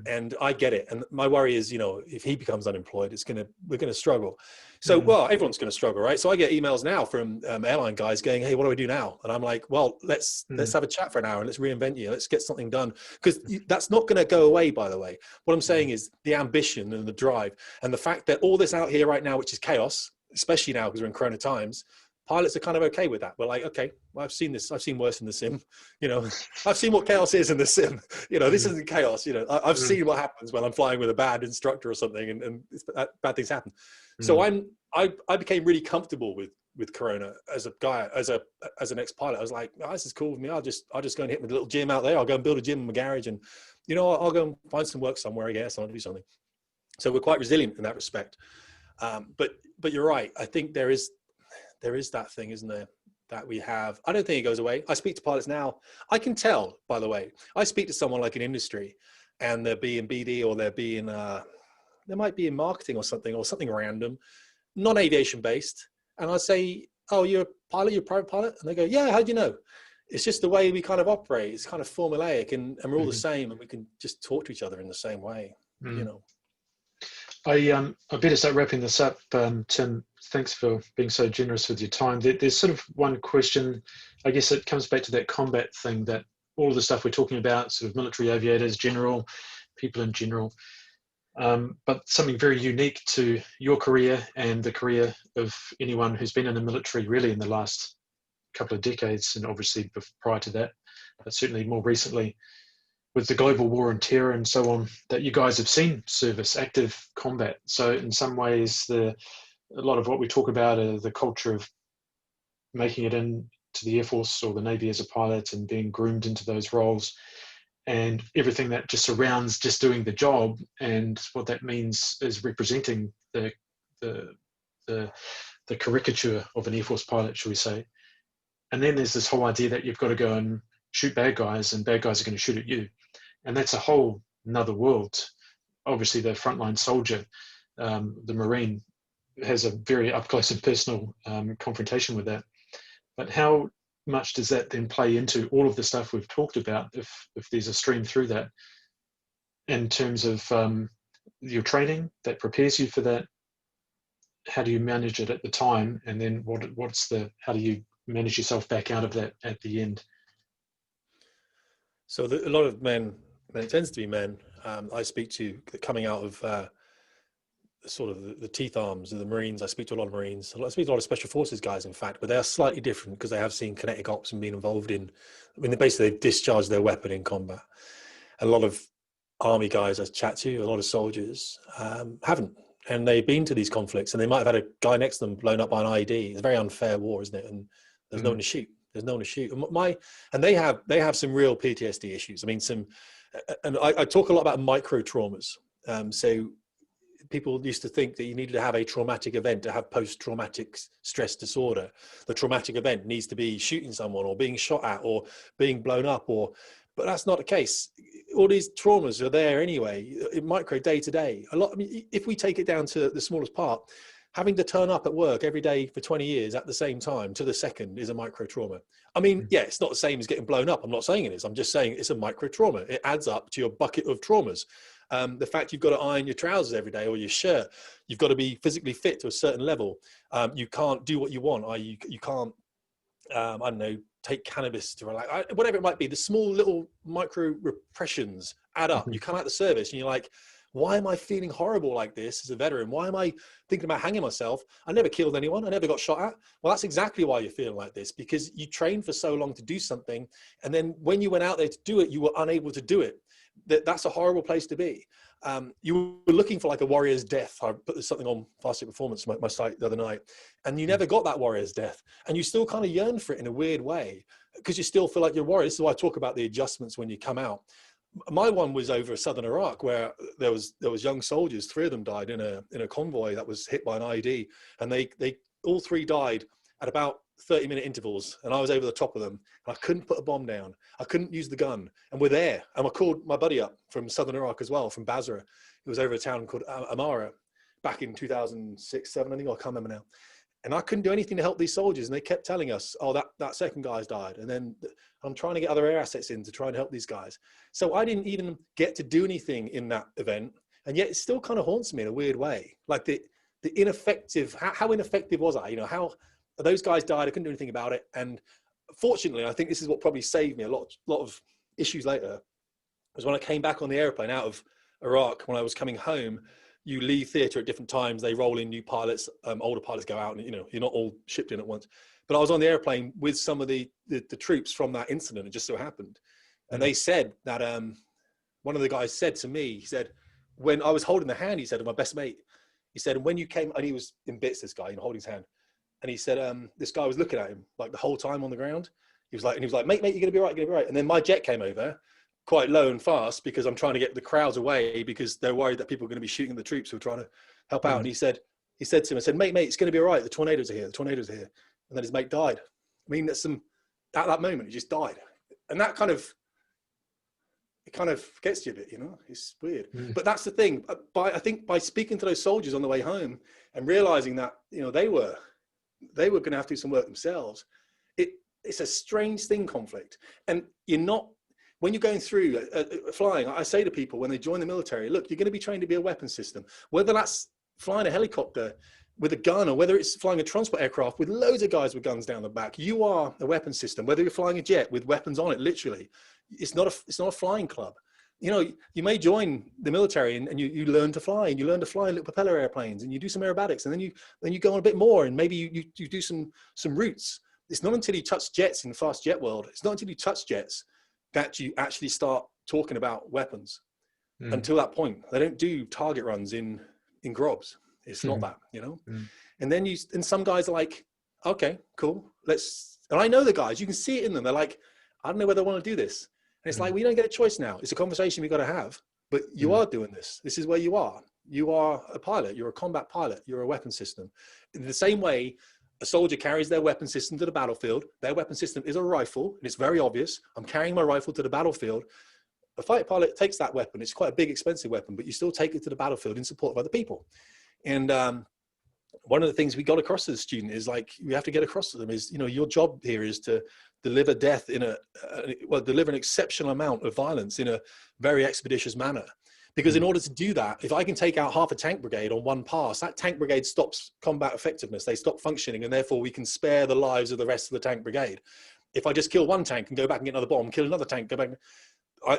And I get it. And my worry is, if he becomes unemployed, we're going to struggle. So, well, everyone's going to struggle, right? So I get emails now from airline guys going, hey, what do I do now? And I'm like, well, let's have a chat for an hour and let's reinvent you. Let's get something done. Because that's not going to go away, by the way. What I'm saying is the ambition and the drive and the fact that all this out here right now, which is chaos, especially now because we're in Corona times, pilots are kind of okay with that. We're like, okay, well, I've seen this. I've seen worse in the sim. I've seen what chaos is in the sim. This isn't chaos. I've seen what happens when I'm flying with a bad instructor or something, and bad things happen. So I became really comfortable with Corona as a guy, as an ex-pilot. I was like, oh, this is cool with me. I'll just go and hit my little gym out there. I'll go and build a gym in my garage, and I'll go and find some work somewhere. I guess I'll do something. So we're quite resilient in that respect. But you're right. I think there is that thing, isn't there, that we have. I don't think it goes away. I speak to pilots now. I can tell, by the way, I speak to someone like in industry and they're being BD or they're being, they might be in marketing or something random, non-aviation based. And I say, oh, you're a pilot, you're a private pilot? And they go, yeah, how do you know? It's just the way we kind of operate. It's kind of formulaic and we're all the same and we can just talk to each other in the same way, I better start wrapping this up. Tim, thanks for being so generous with your time. There's sort of one question, I guess it comes back to that combat thing, that all of the stuff we're talking about, sort of military aviators, general, people in general, but something very unique to your career and the career of anyone who's been in the military really in the last couple of decades, and obviously prior to that, but certainly more recently with the global war on terror and so on, that you guys have seen service, active combat. So in some ways, a lot of what we talk about are the culture of making it into the Air Force or the Navy as a pilot and being groomed into those roles, and everything that just surrounds just doing the job, and what that means is representing the caricature of an Air Force pilot, shall we say. And then there's this whole idea that you've got to go and shoot bad guys, and bad guys are going to shoot at you. And that's a whole another world. Obviously, the frontline soldier, the Marine, has a very up close and personal confrontation with that. But how much does that then play into all of the stuff we've talked about, if there's a stream through that, in terms of your training that prepares you for that? How do you manage it at the time, and then how do you manage yourself back out of that at the end? So a lot of men, and it tends to be men, I speak to coming out of sort of the teeth arms of the Marines. I speak to a lot of Marines. I speak to a lot of Special Forces guys, in fact, but they are slightly different because they have seen kinetic ops and been involved in, basically they've discharged their weapon in combat. A lot of Army guys I chat to, a lot of soldiers, haven't. And they've been to these conflicts, and they might have had a guy next to them blown up by an IED. It's a very unfair war, isn't it? And there's no one to shoot. There's no one to shoot. And they have some real PTSD issues. And I talk a lot about micro traumas. So people used to think that you needed to have a traumatic event to have post-traumatic stress disorder. The traumatic event needs to be shooting someone or being shot at or being blown up, but that's not the case. All these traumas are there anyway, micro, day to day. If we take it down to the smallest part, having to turn up at work every day for 20 years at the same time to the second is a micro trauma. Yeah, it's not the same as getting blown up. I'm not saying it is. I'm just saying it's a micro trauma. It adds up to your bucket of traumas. The fact you've got to iron your trousers every day or your shirt, you've got to be physically fit to a certain level. You can't do what you want. You can't, I don't know, take cannabis to relax, whatever it might be. The small little micro repressions add up. You come out of the service and you're like, why am I feeling horrible like this as a veteran? Why am I thinking about hanging myself? I never killed anyone. I never got shot at. Well, that's exactly why you're feeling like this, because you trained for so long to do something. And then when you went out there to do it, you were unable to do it. That's a horrible place to be. You were looking for like a warrior's death. I put something on Fast Jet Performance, my site, the other night, and you never got that warrior's death. And you still kind of yearn for it in a weird way, because you still feel like you're a warrior. This is why I talk about the adjustments when you come out. My one was over southern Iraq, where there was young soldiers. 3 of them died in a convoy that was hit by an IED, and they all 3 died at about 30-minute intervals, and I was over the top of them. And I couldn't put a bomb down. I couldn't use the gun, and we're there. And I called my buddy up from southern Iraq as well, from Basra. It was over a town called Amara back in 2006, 7, I think. I can't remember now. And I couldn't do anything to help these soldiers. And they kept telling us, oh, that second guy's died. And then I'm trying to get other air assets in to try and help these guys. So I didn't even get to do anything in that event. And yet it still kind of haunts me in a weird way. Like the ineffective, how ineffective was I? How those guys died, I couldn't do anything about it. And fortunately, I think this is what probably saved me a lot of issues later, was when I came back on the airplane out of Iraq. When I was coming home, you leave theatre at different times. They roll in new pilots, older pilots go out, and you're not all shipped in at once. But I was on the airplane with some of the troops from that incident. It just so happened. And they said that, one of the guys said to me, he said, when I was holding the hand, he said, of my best mate, he said, when you came, and he was in bits, this guy, holding his hand. And he said, this guy was looking at him like the whole time on the ground. He was like, mate, you're gonna be right, you're gonna be right. And then my jet came over quite low and fast, because I'm trying to get the crowds away, because they're worried that people are going to be shooting the troops who are trying to help out. And he said to him, I said, mate, it's going to be all right. The tornadoes are here. And then his mate died. At that moment, he just died. And that kind of gets you a bit, it's weird. But that's the thing. I think by speaking to those soldiers on the way home and realizing that, they were going to have to do some work themselves. It's a strange thing, conflict. And when you're going through flying, I say to people when they join the military, look, you're going to be trained to be a weapons system, whether that's flying a helicopter with a gun, or whether it's flying a transport aircraft with loads of guys with guns down the back. You are a weapons system, whether you're flying a jet with weapons on it, literally. It's not a flying club. You know, you may join the military and you learn to fly, and you learn to fly in little propeller airplanes, and you do some aerobatics, and then you go on a bit more, and maybe you do some routes. It's not until you touch jets in the fast jet world, it's not until you touch jets that you actually start talking about weapons. Until that point, they don't do target runs in grobs. It's not that, you know. And then some guys are like, okay, cool, and I know the guys, you can see it in them. They're like, I don't know whether I want to do this. And it's like, we don't get a choice now. It's a conversation we got to have, but you are doing this. This is where you are. You are a pilot. You're a combat pilot. You're a weapon system. In the same way, a soldier carries their weapon system to the battlefield. Their weapon system is a rifle, and it's very obvious. I'm carrying my rifle to the battlefield. A fighter pilot takes that weapon. It's quite a big, expensive weapon, but you still take it to the battlefield in support of other people. And one of the things we got across to the student is, like, we have to get across to them is, you know, your job here is to deliver death deliver an exceptional amount of violence in a very expeditious manner. Because in order to do that, if I can take out half a tank brigade on one pass, that tank brigade stops combat effectiveness. They stop functioning, and therefore we can spare the lives of the rest of the tank brigade. If I just kill one tank and go back and get another bomb, kill another tank, go back,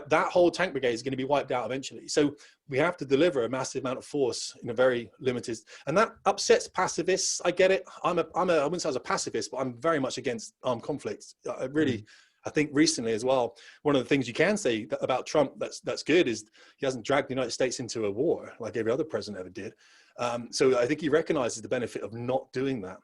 that whole tank brigade is going to be wiped out eventually. So we have to deliver a massive amount of force in a very limited, and that upsets pacifists. I get it. I wouldn't say I was a pacifist, but I'm very much against armed conflicts. I think recently as well, one of the things you can say about Trump that's good is he hasn't dragged the United States into a war like every other president ever did. So I think he recognizes the benefit of not doing that.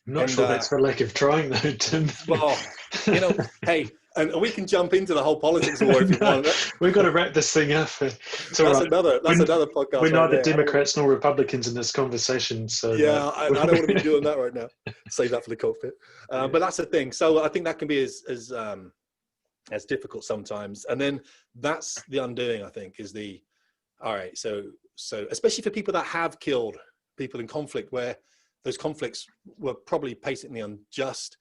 I'm not sure that's for lack of trying, though, Tim. Well, you know, hey, and we can jump into the whole politics war if you want. We've got to wrap this thing up. That's another podcast. We're neither Democrats nor Republicans in this conversation. So yeah, I don't want to be doing that right now. Save that for the cockpit. But that's the thing. So I think that can be as difficult sometimes. And then that's the undoing, I think, is all right. So especially for people that have killed people in conflict, where those conflicts were probably patently unjust.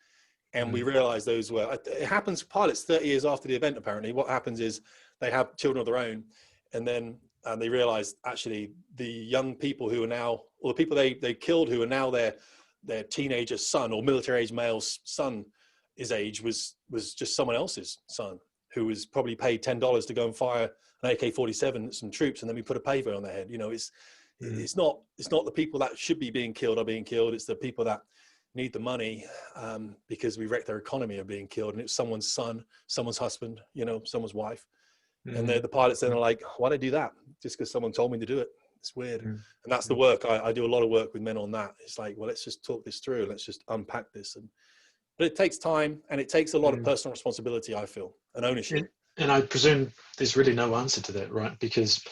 And we realize those were, it happens to pilots 30 years after the event, apparently. What happens is they have children of their own, and then they realize actually the young people who are now, or the people they killed who are now their teenager son or military age male's son, his age was just someone else's son who was probably paid $10 to go and fire an AK-47 at some troops, and then we put a paver on their head. You know, it's not the people that should be being killed are being killed. It's the people that need the money because we wrecked their economy are being killed, and it's someone's son, someone's husband, you know, someone's wife. And the pilots then are like, why'd I do that? Just because someone told me to do it. It's weird. And that's the work. I do a lot of work with men on that. It's like, well, let's just talk this through. Let's just unpack this. But it takes time, and it takes a lot of personal responsibility, I feel, and ownership. And I presume there's really no answer to that, right? Because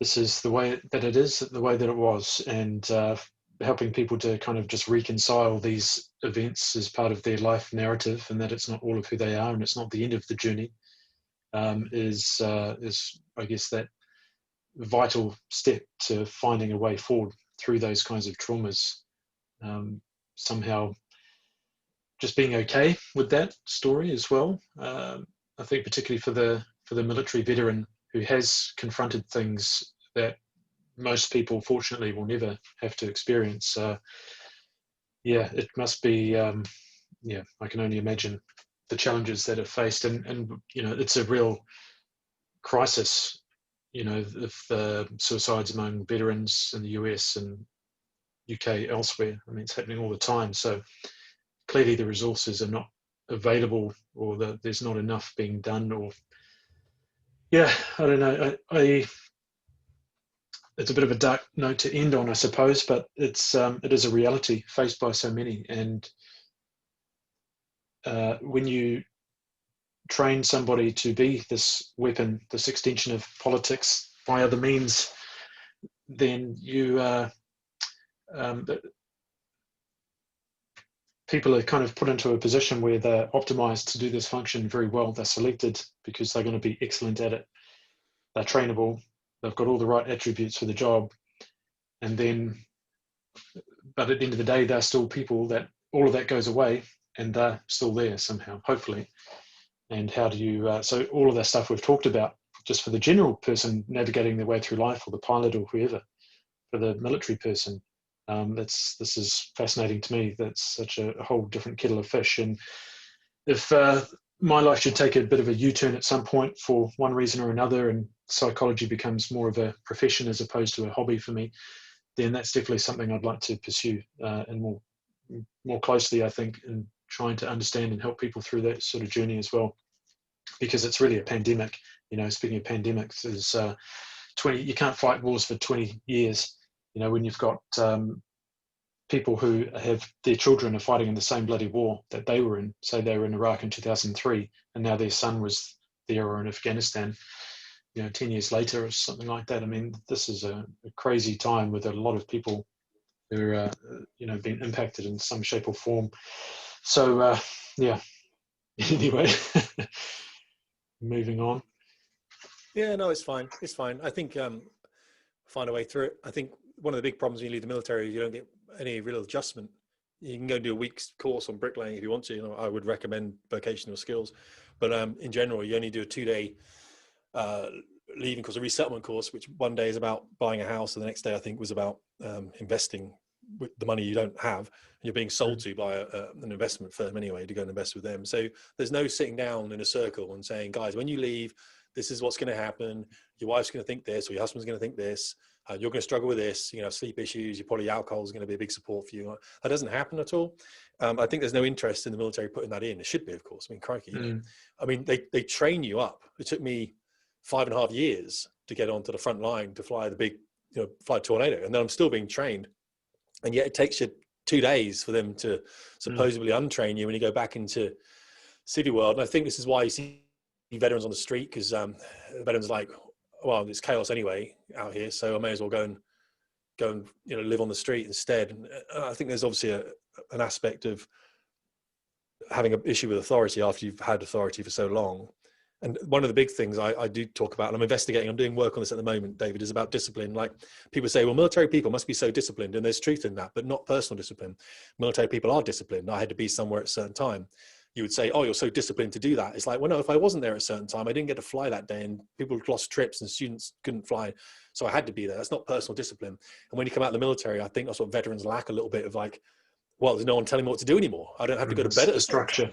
this is the way that it is, the way that it was. And helping people to kind of just reconcile these events as part of their life narrative, and that it's not all of who they are, and it's not the end of the journey, is I guess that vital step to finding a way forward through those kinds of traumas. Somehow, just being okay with that story as well. I think particularly for the military veteran who has confronted things that most people fortunately will never have to experience. It must be, I can only imagine the challenges that are faced, and you know, it's a real crisis, you know, of the suicides among veterans in the US and UK elsewhere. I mean, it's happening all the time. So clearly the resources are not available, or there's not enough being done, or I don't know. It's a bit of a dark note to end on, I suppose, but it is a reality faced by so many. And when you train somebody to be this weapon, this extension of politics by other means, then people are kind of put into a position where they're optimized to do this function very well. They're selected because they're going to be excellent at it. They're trainable. They've got all the right attributes for the job. And then, but at the end of the day, they're still people that all of that goes away, and they're still there somehow, hopefully. And how do you, so all of that stuff we've talked about, just for the general person navigating their way through life, or the pilot or whoever, for the military person, this is fascinating to me. That's such a whole different kettle of fish. And if my life should take a bit of a U-turn at some point for one reason or another, and psychology becomes more of a profession as opposed to a hobby for me, then that's definitely something I'd like to pursue, and more closely, I think, in trying to understand and help people through that sort of journey as well. Because it's really a pandemic. Speaking of pandemics, is 20. You can't fight wars for 20 years. When you've got people who have their children are fighting in the same bloody war that they were in. Say they were in Iraq in 2003, and now their son was there or in Afghanistan, 10 years later or something like that. I mean, this is a crazy time with a lot of people who are, being impacted in some shape or form. So, yeah. Anyway, moving on. Yeah, no, it's fine. It's fine. I think find a way through it. I think one of the big problems when you leave the military is you don't get any real adjustment. You can go do a week's course on bricklaying if you want to. I would recommend vocational skills, but in general, you only do a 2-day leaving course, a resettlement course, which one day is about buying a house, and the next day I think was about investing with the money you don't have. You're being sold to by an investment firm anyway to go and invest with them. So there's no sitting down in a circle and saying, guys, when you leave, this is what's going to happen. Your wife's going to think this, or your husband's going to think this. You're going to struggle with this. Sleep issues. Probably alcohol is going to be a big support for you. That doesn't happen at all. I think there's no interest in the military putting that in. It should be, of course. I mean, crikey. I mean, they train you up. It took me 5.5 years to get onto the front line to fly the big, fly Tornado, and then I'm still being trained. And yet it takes you 2 days for them to supposedly untrain you when you go back into city world. And I think this is why you see veterans on the street, because veterans are like, well, it's chaos anyway out here, so I may as well go and live on the street instead. And I think there's obviously an aspect of having an issue with authority after you've had authority for so long. And one of the big things I do talk about, and I'm investigating, I'm doing work on this at the moment, David, is about discipline. Like, people say, well, military people must be so disciplined, and there's truth in that, but not personal discipline. Military people are disciplined. I had to be somewhere at a certain time. You would say, oh, you're so disciplined to do that. It's like, well, no, if I wasn't there at a certain time, I didn't get to fly that day, and people lost trips and students couldn't fly. So I had to be there. That's not personal discipline. And when you come out of the military, I think that's what veterans lack a little bit of, like, well, there's no one telling me what to do anymore. I don't have to go to bed at the structure.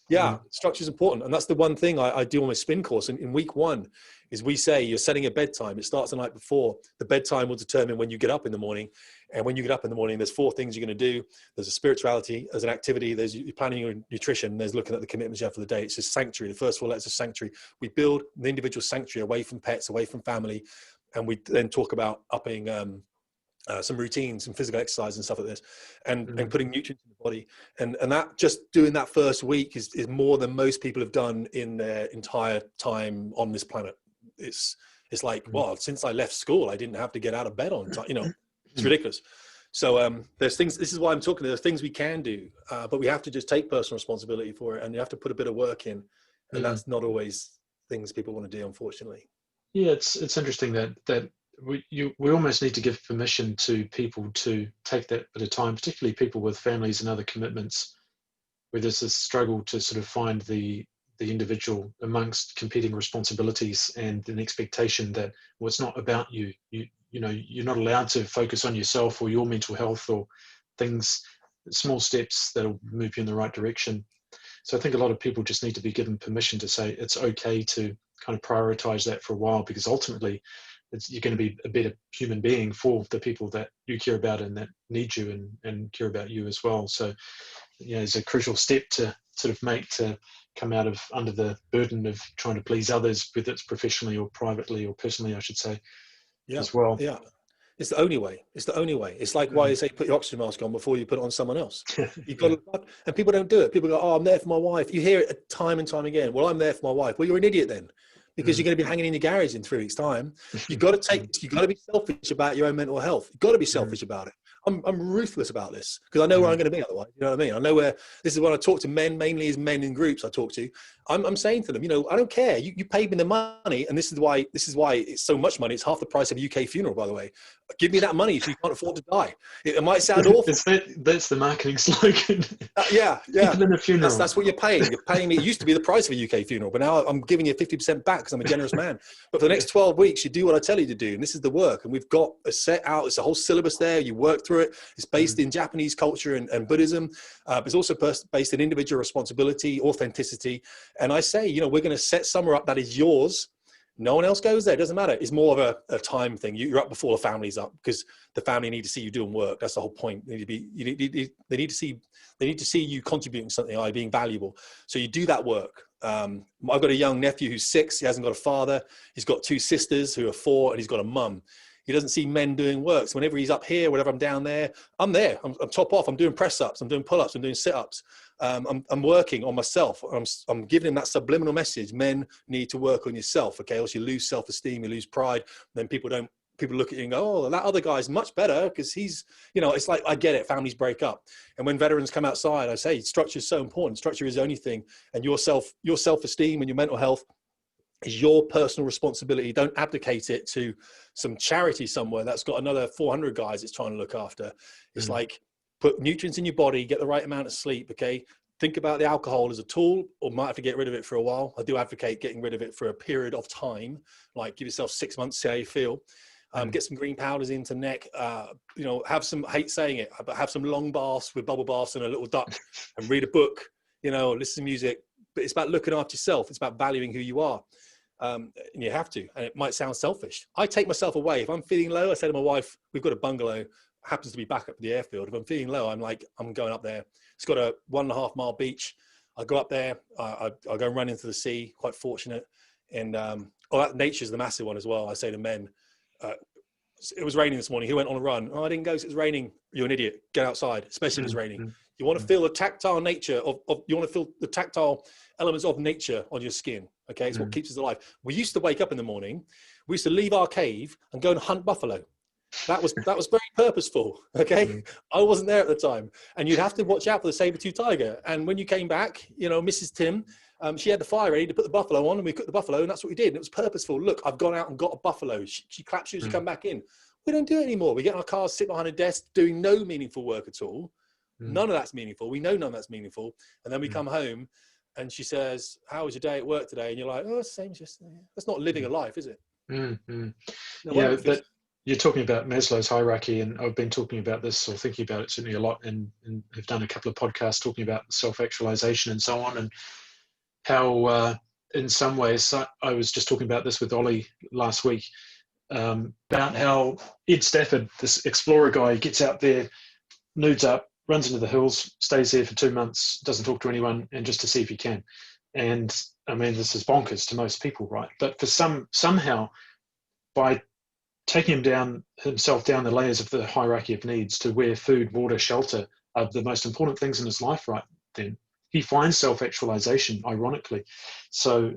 Yeah, structure is important. And that's the one thing I do on my spin course. In week 1 is we say you're setting a bedtime. It starts the night before. The bedtime will determine when you get up in the morning. And when you get up in the morning, there's 4 things you're going to do. There's a spirituality, there's an activity, there's you're planning your nutrition, there's looking at the commitments you have for the day. It's a sanctuary. The first 4 letters is sanctuary. We build the individual sanctuary away from pets, away from family. And we then talk about upping some routines and physical exercise and stuff like this, and putting nutrients in the body. And that, just doing that first week is more than most people have done in their entire time on this planet. It's like, well, since I left school, I didn't have to get out of bed on time. It's ridiculous. So there's things, this is why I'm talking, there's things we can do, but we have to just take personal responsibility for it, and you have to put a bit of work in. And that's not always things people want to do, unfortunately. Yeah, it's interesting that we almost need to give permission to people to take that bit of time, particularly people with families and other commitments, where there's this struggle to sort of find the individual amongst competing responsibilities and an expectation that, well, it's not about you. You're not allowed to focus on yourself or your mental health or things, small steps that'll move you in the right direction. So I think a lot of people just need to be given permission to say it's okay to kind of prioritize that for a while, because ultimately you're going to be a better human being for the people that you care about and that need you and care about you as well. So, it's a crucial step to sort of make, to come out of under the burden of trying to please others, whether it's professionally or privately or personally, I should say, as well. Yeah. It's the only way. It's like why you say put your oxygen mask on before you put it on someone else. You've got to, and people don't do it. People go, oh, I'm there for my wife. You hear it time and time again. Well, I'm there for my wife. Well, you're an idiot then, because you're going to be hanging in your garage in 3 weeks' time. You've got to be selfish about your own mental health. You've got to be selfish about it. I'm ruthless about this because I know where I'm going to be otherwise. You know what I mean? I know where, this is when I talk to men, mainly as men in groups I talk to. I'm saying to them, I don't care. You paid me the money, and this is why it's so much money. It's half the price of a UK funeral, by the way. Give me that money so you can't afford to die. It might sound awful. That's the marketing slogan. Yeah. People in a funeral. That's what you're paying. You're paying me. It used to be the price of a UK funeral, but now I'm giving you 50% back because I'm a generous man. But for the next 12 weeks, you do what I tell you to do, and this is the work. And we've got a set out. It's a whole syllabus there. You work through it. It's based in Japanese culture and Buddhism. But it's also based in individual responsibility, authenticity. And I say, we're going to set summer up that is yours. No one else goes there. It doesn't matter. It's more of a time thing. You're up before the family's up because the family need to see you doing work. That's the whole point. They need to see you contributing something, being valuable. So you do that work. I've got a young nephew who's 6. He hasn't got a father. He's got 2 sisters who are 4, and he's got a mum. He doesn't see men doing work. So whenever he's up here, whenever I'm down there, I'm there. I'm top off. I'm doing press ups. I'm doing pull ups. I'm doing sit ups. I'm working on myself. I'm giving him that subliminal message. Men need to work on yourself. Okay. Else you lose self-esteem, you lose pride. Then people look at you and go, oh, that other guy's much better because he's, it's like, I get it. Families break up. And when veterans come outside, I say structure is so important. Structure is the only thing. And your self-esteem and your mental health is your personal responsibility. Don't abdicate it to some charity somewhere that's got another 400 guys it's trying to look after. It's like, put nutrients in your body, get the right amount of sleep. Okay. Think about the alcohol as a tool, or might have to get rid of it for a while. I do advocate getting rid of it for a period of time, like give yourself 6 months, see how you feel. Get some green powders into neck, have some, I hate saying it, but have some long baths with bubble baths and a little duck and read a book, listen to music. But it's about looking after yourself. It's about valuing who you are. And you have to, and it might sound selfish. I take myself away. If I'm feeling low, I say to my wife, we've got a bungalow, happens to be back up at the airfield. If I'm feeling low, I'm going up there. It's got a 1.5 mile beach. I go up there. I go and run into the sea. Quite fortunate. And that nature's the massive one as well. I say to men, it was raining this morning. He went on a run. Oh, I didn't go because it was raining. You're an idiot. Get outside, especially if it's raining. You want to feel the tactile nature you want to feel the tactile elements of nature on your skin. Okay. It's what keeps us alive. We used to wake up in the morning. We used to leave our cave and go and hunt buffalo. That was very purposeful. Okay. I wasn't there at the time, and you'd have to watch out for the saber-tooth tiger. And when you came back, Mrs. Tim, she had the fire ready to put the buffalo on, and we cooked the buffalo, and that's what we did. And it was purposeful. Look, I've gone out and got a buffalo. She claps you as you come back in. We don't do it anymore. We get in our cars, sit behind a desk, doing no meaningful work at all. None of that's meaningful. We know none of that's meaningful. And then we come home and she says, how was your day at work today? And you're like, oh, same as yesterday. That's not living a life, is it? Yeah, but you're talking about Maslow's hierarchy, and I've been talking about this or thinking about it certainly a lot, and have done a couple of podcasts talking about self-actualization and so on, and how in some ways, I was just talking about this with Ollie last week, about how Ed Stafford, this explorer guy, gets out there, nudes up, runs into the hills, stays there for 2 months, doesn't talk to anyone, and just to see if he can. And I mean, this is bonkers to most people, right? But for somehow, by taking himself down the layers of the hierarchy of needs to where food, water, shelter are the most important things in his life right then, he finds self-actualization, ironically. So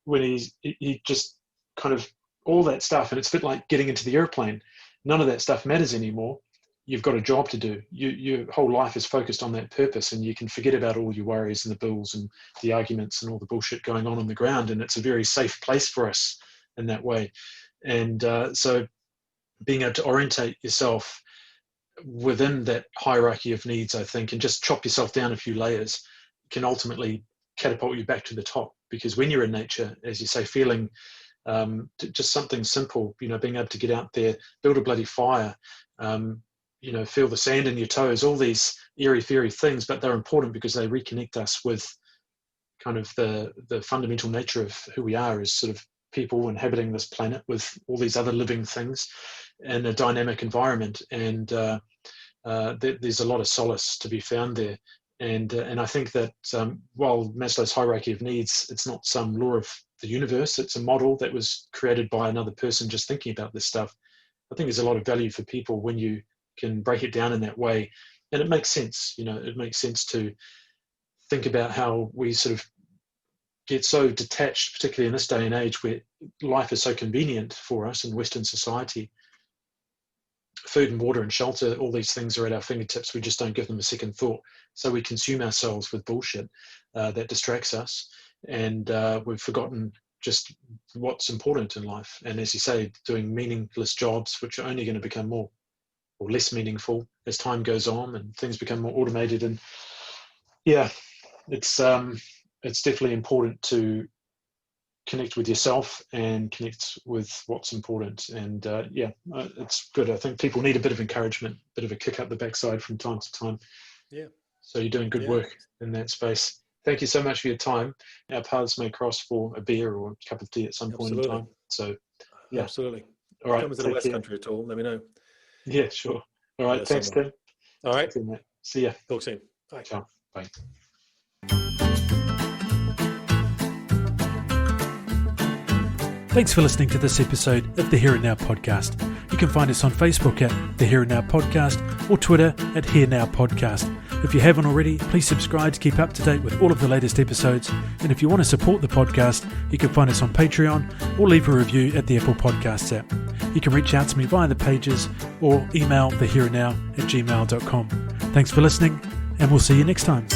when he just kind of all that stuff, and it's a bit like getting into the airplane, none of that stuff matters anymore. You've got a job to do. Your whole life is focused on that purpose, and you can forget about all your worries and the bills and the arguments and all the bullshit going on the ground. And it's a very safe place for us in that way. And so being able to orientate yourself within that hierarchy of needs, I think, and just chop yourself down a few layers can ultimately catapult you back to the top. Because when you're in nature, as you say, feeling just something simple, being able to get out there, build a bloody fire, feel the sand in your toes, all these airy-fairy things, but they're important because they reconnect us with kind of the fundamental nature of who we are as sort of people inhabiting this planet with all these other living things in a dynamic environment. And there's a lot of solace to be found there. And I think that while Maslow's hierarchy of needs, it's not some law of the universe, it's a model that was created by another person just thinking about this stuff. I think there's a lot of value for people when you can break it down in that way. And it makes sense, it makes sense to think about how we sort of get so detached, particularly in this day and age where life is so convenient for us in Western society. Food and water and shelter, all these things are at our fingertips. We just don't give them a second thought. So we consume ourselves with bullshit that distracts us. and we've forgotten just what's important in life. And as you say, doing meaningless jobs, which are only going to become more or less meaningful as time goes on and things become more automated. And yeah, it's definitely important to connect with yourself and connect with what's important. And it's good. I think people need a bit of encouragement, a bit of a kick up the backside from time to time. Yeah. So you're doing good work in that space. Thank you so much for your time. Our paths may cross for a beer or a cup of tea at some point in time. So yeah. Absolutely. All right. If it comes to the West Country at all, let me know. Yeah, sure. All right. Thanks, Tim. All right. See ya. Talk soon. Bye. Ciao. Bye. Thanks for listening to this episode of the Here and Now podcast. You can find us on Facebook at the Here and Now podcast or Twitter at Here Now Podcast. If you haven't already, please subscribe to keep up to date with all of the latest episodes. And if you want to support the podcast, you can find us on Patreon or leave a review at the Apple Podcasts app. You can reach out to me via the pages or email thehereandnow@gmail.com. Thanks for listening, and we'll see you next time.